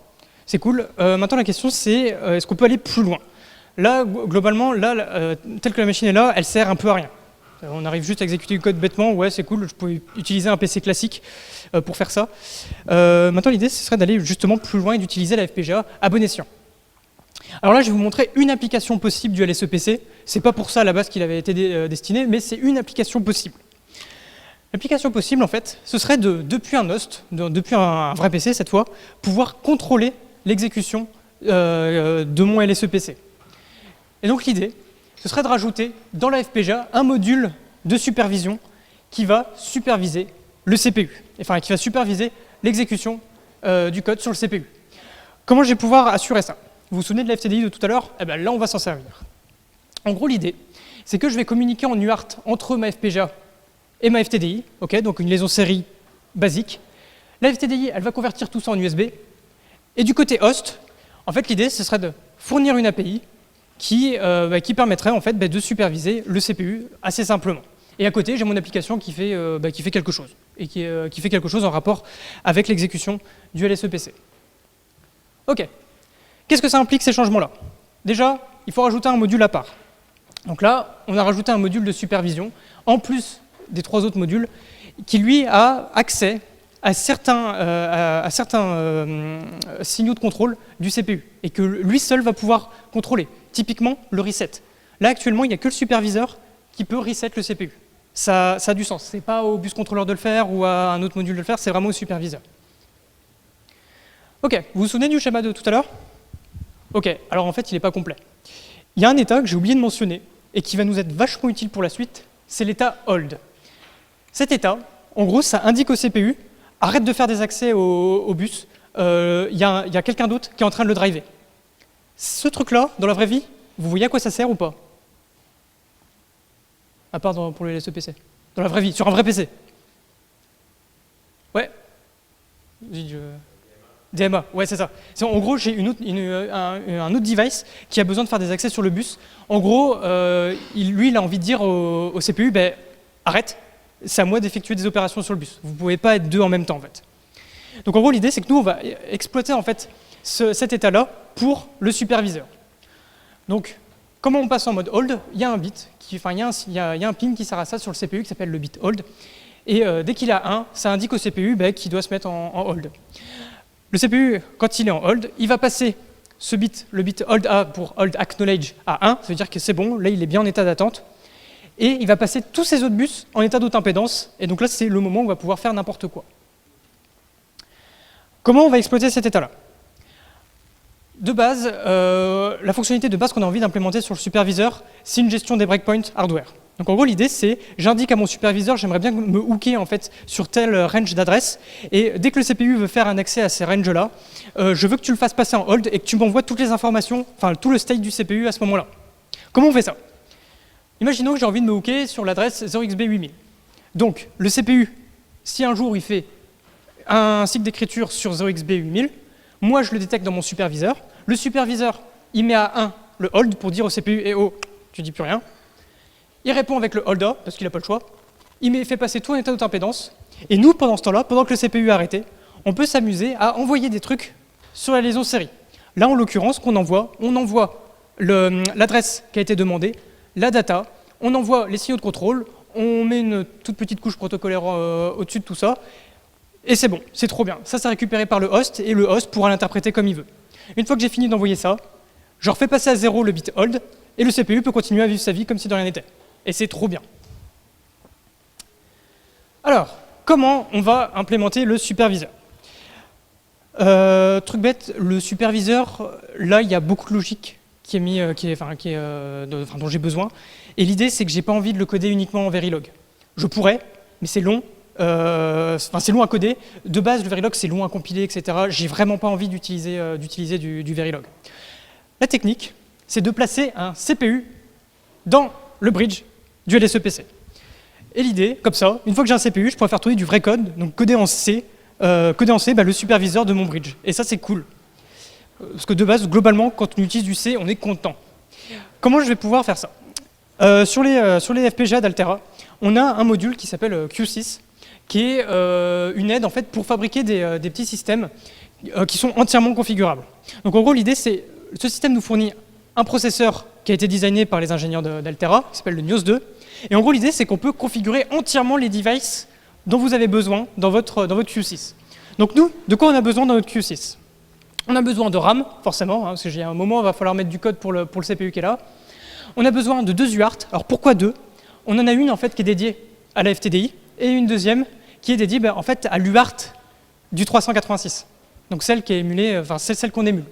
c'est cool. Maintenant la question c'est, est-ce qu'on peut aller plus loin? Là, globalement, telle que la machine est là, elle sert un peu à rien. On arrive juste à exécuter du code bêtement, ouais c'est cool, je peux utiliser un PC classique pour faire ça. Maintenant l'idée ce serait d'aller justement plus loin et d'utiliser la FPGA à bon escient. Alors là je vais vous montrer une application possible du LSEPC, c'est pas pour ça à la base qu'il avait été destiné, mais c'est une application possible. L'application possible en fait, ce serait depuis un host, depuis un vrai PC cette fois, pouvoir contrôler l'exécution de mon LSEPC. Et donc l'idée, ce serait de rajouter dans la FPGA un module de supervision qui va superviser le CPU, enfin qui va superviser l'exécution du code sur le CPU. Comment je vais pouvoir assurer ça? Vous vous souvenez de la FTDI de tout à l'heure? Eh bien là, on va s'en servir. En gros, l'idée, c'est que je vais communiquer en UART entre ma FPGA et ma FTDI, okay, donc une liaison série basique. La FTDI, elle va convertir tout ça en USB. Et du côté host, en fait, l'idée, ce serait de fournir une API qui permettrait en fait, de superviser le CPU assez simplement. Et à côté, j'ai mon application qui fait quelque chose, et qui fait quelque chose en rapport avec l'exécution du LSEPC. OK. Qu'est-ce que ça implique ces changements-là? Déjà, il faut rajouter un module à part. Donc là, on a rajouté un module de supervision, en plus des 3 autres modules, qui lui a accès à certains signaux de contrôle du CPU, et que lui seul va pouvoir contrôler. Typiquement, le reset. Là, actuellement, il n'y a que le superviseur qui peut reset le CPU. Ça a du sens. Ce n'est pas au bus contrôleur de le faire ou à un autre module de le faire, c'est vraiment au superviseur. OK, vous vous souvenez du schéma de tout à l'heure? OK, alors en fait, il n'est pas complet. Il y a un état que j'ai oublié de mentionner et qui va nous être vachement utile pour la suite, c'est l'état hold. Cet état, en gros, ça indique au CPU, arrête de faire des accès au bus, il y a quelqu'un d'autre qui est en train de le driver. Ce truc-là, dans la vraie vie, vous voyez à quoi ça sert ou pas? À part pour le LSEPC. Dans la vraie vie, sur un vrai PC. Ouais. DMA, ouais, c'est ça. En gros, j'ai un autre device qui a besoin de faire des accès sur le bus. En gros, lui, il a envie de dire au CPU, arrête, c'est à moi d'effectuer des opérations sur le bus. Vous ne pouvez pas être deux en même temps, en fait. Donc, en gros, l'idée, c'est que nous, on va exploiter, en fait, cet état-là pour le superviseur. Donc, Comment on passe en mode hold? Il y a un bit, il y a un ping qui sert à ça sur le CPU qui s'appelle le bit hold. Et dès qu'il a 1, ça indique au CPU qu'il doit se mettre en hold. Le CPU, quand il est en hold, il va passer ce bit, le bit hold A pour hold acknowledge à 1, ça veut dire que c'est bon, là il est bien en état d'attente. Et il va passer tous ces autres bus en état d'haute impédance, et donc là c'est le moment où on va pouvoir faire n'importe quoi. Comment on va exploiter cet état-là? De base, la fonctionnalité de base qu'on a envie d'implémenter sur le superviseur, c'est une gestion des breakpoints hardware. Donc en gros l'idée c'est, j'indique à mon superviseur, j'aimerais bien me hooker en fait sur tel range d'adresse, et dès que le CPU veut faire un accès à ces ranges-là, je veux que tu le fasses passer en hold et que tu m'envoies toutes les informations, enfin tout le state du CPU à ce moment-là. Comment on fait ça? Imaginons que j'ai envie de me hooker sur l'adresse 0xb8000. Donc le CPU, si un jour il fait un cycle d'écriture sur 0xb8000, moi je le détecte dans mon superviseur, le superviseur il met à 1 le hold pour dire au CPU « Eh oh, tu dis plus rien ». Il répond avec le hold A, parce qu'il n'a pas le choix, il fait passer tout en état d'haute impédance, et nous, pendant ce temps-là, pendant que le CPU est arrêté, on peut s'amuser à envoyer des trucs sur la liaison série. Là, en l'occurrence, on envoie l'adresse qui a été demandée, la data, on envoie les signaux de contrôle, on met une toute petite couche protocolaire au-dessus de tout ça, et c'est bon, c'est trop bien. Ça, c'est récupéré par le host, et le host pourra l'interpréter comme il veut. Une fois que j'ai fini d'envoyer ça, je refais passer à 0 le bit hold, et le CPU peut continuer à vivre sa vie comme si de rien n'était. Et c'est trop bien. Alors, comment on va implémenter le superviseur? Truc bête, le superviseur, là, il y a beaucoup de logique dont j'ai besoin. Et l'idée, c'est que j'ai pas envie de le coder uniquement en Verilog. Je pourrais, mais c'est long. C'est long à coder. De base, le Verilog, c'est long à compiler, etc. J'ai vraiment pas envie d'utiliser du Verilog. La technique, c'est de placer un CPU dans le bridge du LSE-PC. Et l'idée, comme ça, une fois que j'ai un CPU, je pourrais faire tourner du vrai code, donc coder en C, le superviseur de mon bridge. Et ça, c'est cool. Parce que de base, globalement, quand on utilise du C, on est content. Comment je vais pouvoir faire ça? Sur les FPGA d'Altera, on a un module qui s'appelle Q6, qui est une aide en fait, pour fabriquer des petits systèmes qui sont entièrement configurables. Donc en gros, l'idée, c'est ce système nous fournit un processeur qui a été designé par les ingénieurs d'Altera, qui s'appelle le NIOS 2. Et en gros, l'idée, c'est qu'on peut configurer entièrement les devices dont vous avez besoin dans votre Q6. Donc nous, de quoi on a besoin dans notre Q6? On a besoin de RAM, forcément, parce qu'il y a un moment, il va falloir mettre du code pour le CPU qui est là. On a besoin de 2 UART. Alors pourquoi 2? On en a une en fait qui est dédiée à la FTDI et une deuxième qui est dédiée en fait à l'UART du 386. Donc celle qui est émulée, c'est celle qu'on émule.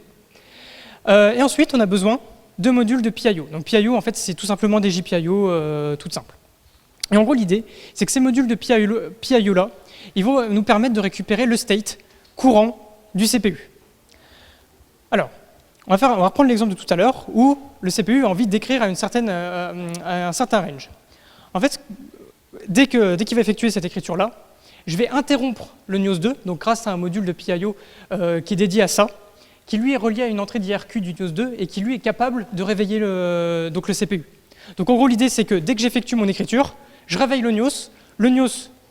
Et ensuite, on a besoin de modules de PIO. Donc PIO, en fait, c'est tout simplement des JPIO toutes simples. Et en gros, l'idée, c'est que ces modules de PIO-là, ils vont nous permettre de récupérer le state courant du CPU. Alors, on va reprendre l'exemple de tout à l'heure, où le CPU a envie d'écrire à un certain range. En fait, dès qu'il va effectuer cette écriture-là, je vais interrompre le NIOS 2, donc grâce à un module de PIO qui est dédié à ça, qui lui est relié à une entrée d'IRQ du NIOS 2 et qui lui est capable de réveiller le CPU. Donc en gros l'idée c'est que dès que j'effectue mon écriture, je réveille le NIOS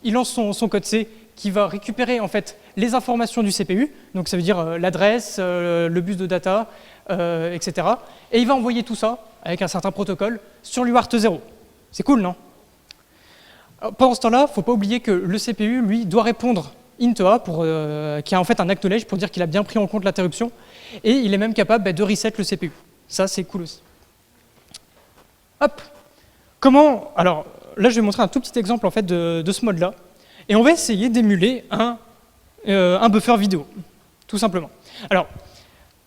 il lance son code C qui va récupérer en fait les informations du CPU, donc ça veut dire l'adresse, le bus de data, etc. Et il va envoyer tout ça avec un certain protocole sur l'UART 0. C'est cool, non? Alors, pendant ce temps-là, il ne faut pas oublier que le CPU, lui, doit répondre int A, qui a en fait un acknowledge pour dire qu'il a bien pris en compte l'interruption, et il est même capable de reset le CPU. Ça, c'est cool aussi. Hop. Comment? Alors, là, je vais montrer un tout petit exemple en fait, de ce mode-là, et on va essayer d'émuler un buffer vidéo, tout simplement. Alors,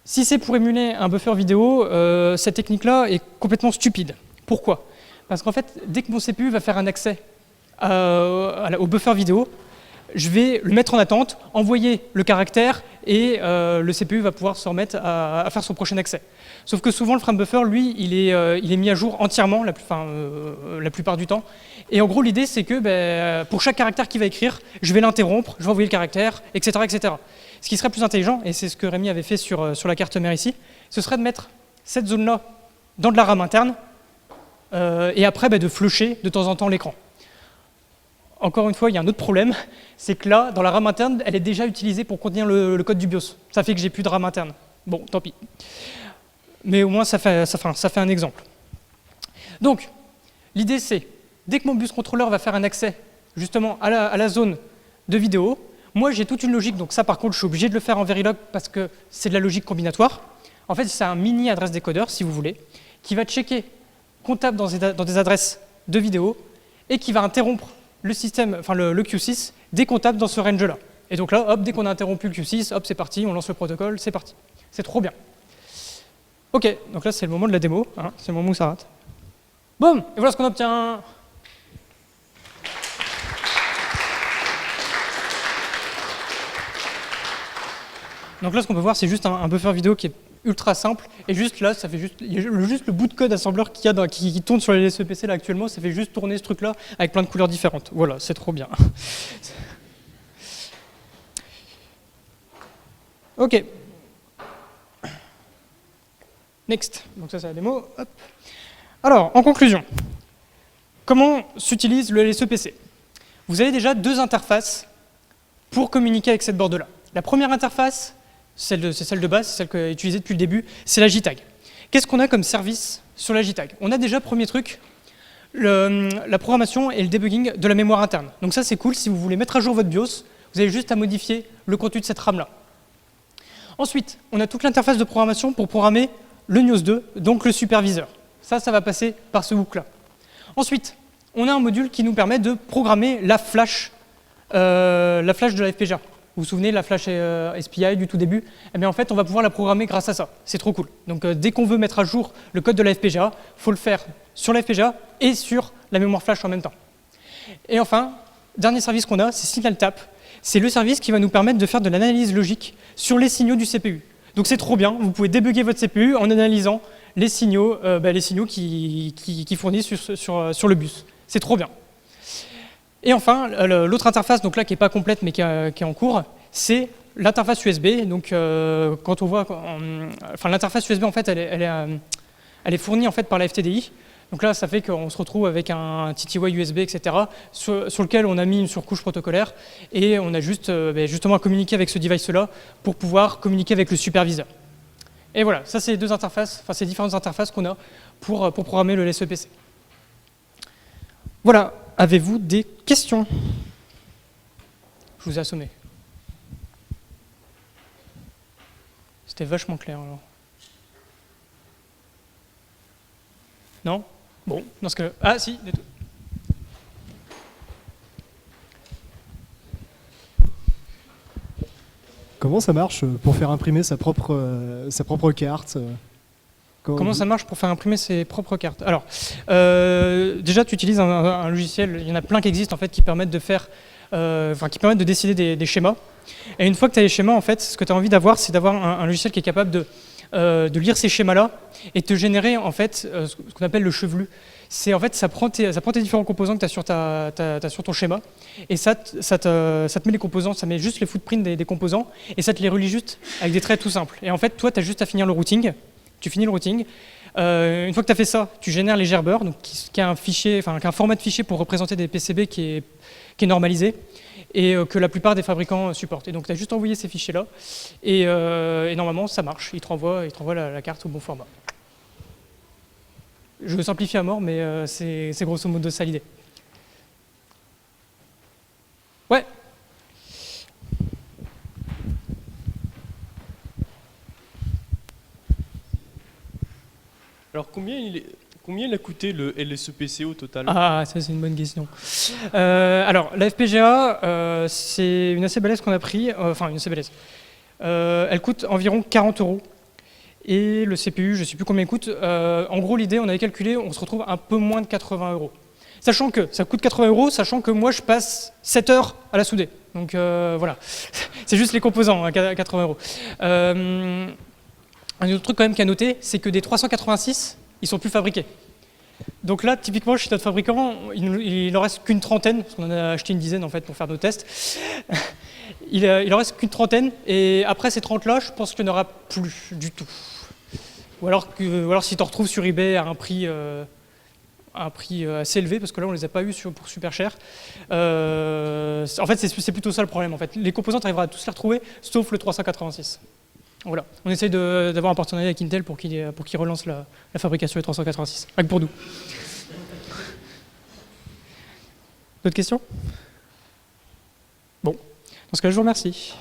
si c'est pour émuler un buffer vidéo, cette technique-là est complètement stupide. Pourquoi? Parce qu'en fait, dès que mon CPU va faire un accès au buffer vidéo, je vais le mettre en attente, envoyer le caractère et le CPU va pouvoir se remettre à faire son prochain accès. Sauf que souvent le frame buffer, lui, il est mis à jour entièrement la plupart du temps. Et en gros, l'idée, c'est que pour chaque caractère qu'il va écrire, je vais l'interrompre, je vais envoyer le caractère, etc., etc. Ce qui serait plus intelligent, et c'est ce que Rémi avait fait sur la carte mère ici, ce serait de mettre cette zone-là dans de la RAM interne et après de flusher de temps en temps l'écran. Encore une fois, il y a un autre problème, c'est que là, dans la RAM interne, elle est déjà utilisée pour contenir le code du BIOS. Ça fait que j'ai plus de RAM interne. Bon, tant pis. Mais au moins, ça fait un exemple. Donc, l'idée c'est, dès que mon bus contrôleur va faire un accès justement à la zone de vidéo, moi j'ai toute une logique, donc ça par contre je suis obligé de le faire en Verilog parce que c'est de la logique combinatoire. En fait c'est un mini adresse décodeur si vous voulez, qui va checker qu'on tape dans des adresses de vidéo et qui va interrompre le système, enfin le Q6 dès qu'on tape dans ce range-là. Et donc là, hop, dès qu'on a interrompu le Q6, hop, c'est parti, on lance le protocole, c'est parti. C'est trop bien. Ok, donc là c'est le moment de la démo, hein, c'est le moment où ça rate. Boum, et voilà ce qu'on obtient. Donc là ce qu'on peut voir c'est juste un buffer vidéo qui est ultra simple, et juste là, ça fait juste le bout de code assembleur qu'il y a qui tourne sur les LSEPC là actuellement, ça fait juste tourner ce truc-là avec plein de couleurs différentes. Voilà, c'est trop bien. Ok. Next. Donc ça, c'est la démo. Hop. Alors, en conclusion, comment s'utilise le LSEPC? Vous avez déjà deux interfaces pour communiquer avec cette board-là. La première interface, c'est celle de base, c'est celle qu'on a utilisée depuis le début, c'est la JTAG. Qu'est-ce qu'on a comme service sur la JTAG? On a déjà, premier truc, la programmation et le debugging de la mémoire interne. Donc ça, c'est cool, si vous voulez mettre à jour votre BIOS, vous avez juste à modifier le contenu de cette RAM-là. Ensuite, on a toute l'interface de programmation pour programmer le NIOS 2, donc le superviseur. Ça va passer par ce hook-là. Ensuite, on a un module qui nous permet de programmer la flash de la FPGA. Vous vous souvenez, la flash SPI du tout début? Eh bien, en fait, on va pouvoir la programmer grâce à ça. C'est trop cool. Donc, dès qu'on veut mettre à jour le code de la FPGA, il faut le faire sur la FPGA et sur la mémoire flash en même temps. Et enfin, dernier service qu'on a, c'est SignalTap. C'est le service qui va nous permettre de faire de l'analyse logique sur les signaux du CPU. Donc, c'est trop bien. Vous pouvez débugger votre CPU en analysant les signaux qui fournissent sur le bus. C'est trop bien. Et enfin, l'autre interface, donc là qui n'est pas complète mais qui est en cours, c'est l'interface USB. Donc quand on voit, l'interface USB en fait, elle est fournie en fait par la FTDI. Donc là, ça fait qu'on se retrouve avec un TTY USB, etc., sur lequel on a mis une surcouche protocolaire et on a juste justement à communiquer avec ce device-là pour pouvoir communiquer avec le superviseur. Et voilà, ça c'est deux interfaces, enfin ces différentes interfaces qu'on a pour programmer le LSEPC. Voilà. Avez-vous des questions? Je vous ai assommé. C'était vachement clair alors. Non? Bon, dans ce cas... Ah si, des tout. Comment ça marche pour faire imprimer sa propre carte? Comment ça marche pour faire imprimer ses propres cartes? Alors, déjà, tu utilises un logiciel, il y en a plein qui existent en fait, qui permettent de faire, qui permettent de décider des schémas. Et une fois que tu as les schémas, en fait, ce que tu as envie d'avoir, c'est d'avoir un logiciel qui est capable de lire ces schémas-là et te générer en fait ce qu'on appelle le chevelu. C'est en fait, ça prend tes différents composants que tu as sur ton schéma et ça te met les composants, ça met juste les footprints des composants et ça te les relie juste avec des traits tout simples. Et en fait, toi, tu as juste à finir le routing. Tu finis le routing. Une fois que tu as fait ça, tu génères les gerbers, donc qui est un format de fichier pour représenter des PCB qui est normalisé et que la plupart des fabricants supportent. Et donc tu as juste envoyé ces fichiers-là et normalement ça marche. Il te renvoie la carte au bon format. Je simplifie à mort, mais c'est grosso modo ça l'idée. Ouais. Alors combien il a coûté le LSEPC au total? Ah, ça c'est une bonne question. Alors la FPGA, c'est une assez balèze qu'on a pris, une assez balèze. Elle coûte environ 40 €. Et le CPU, je ne sais plus combien il coûte. En gros, l'idée, on avait calculé, on se retrouve un peu moins de 80 €. Sachant que ça coûte 80 €, sachant que moi je passe 7 heures à la souder. Donc voilà, c'est juste les composants, 80 €. Un autre truc quand même qu'à noter, c'est que des 386, ils sont plus fabriqués. Donc là, typiquement, chez notre fabricant, il n'en reste qu'une trentaine, parce qu'on en a acheté une dizaine en fait pour faire nos tests. Il en reste qu'une trentaine, et après ces 30-là, je pense qu'il n'y en aura plus du tout. Ou alors si tu en retrouves sur eBay à un prix assez élevé, parce que là on ne les a pas eu pour super cher. En fait, c'est plutôt ça le problème. En fait. Les composants, tu arriveras à tous les retrouver, sauf le 386. Voilà, on essaie d'avoir un partenariat avec Intel pour qu'il relance la fabrication des 386, rien que pour nous. D'autres questions? Bon, dans ce cas, je vous remercie.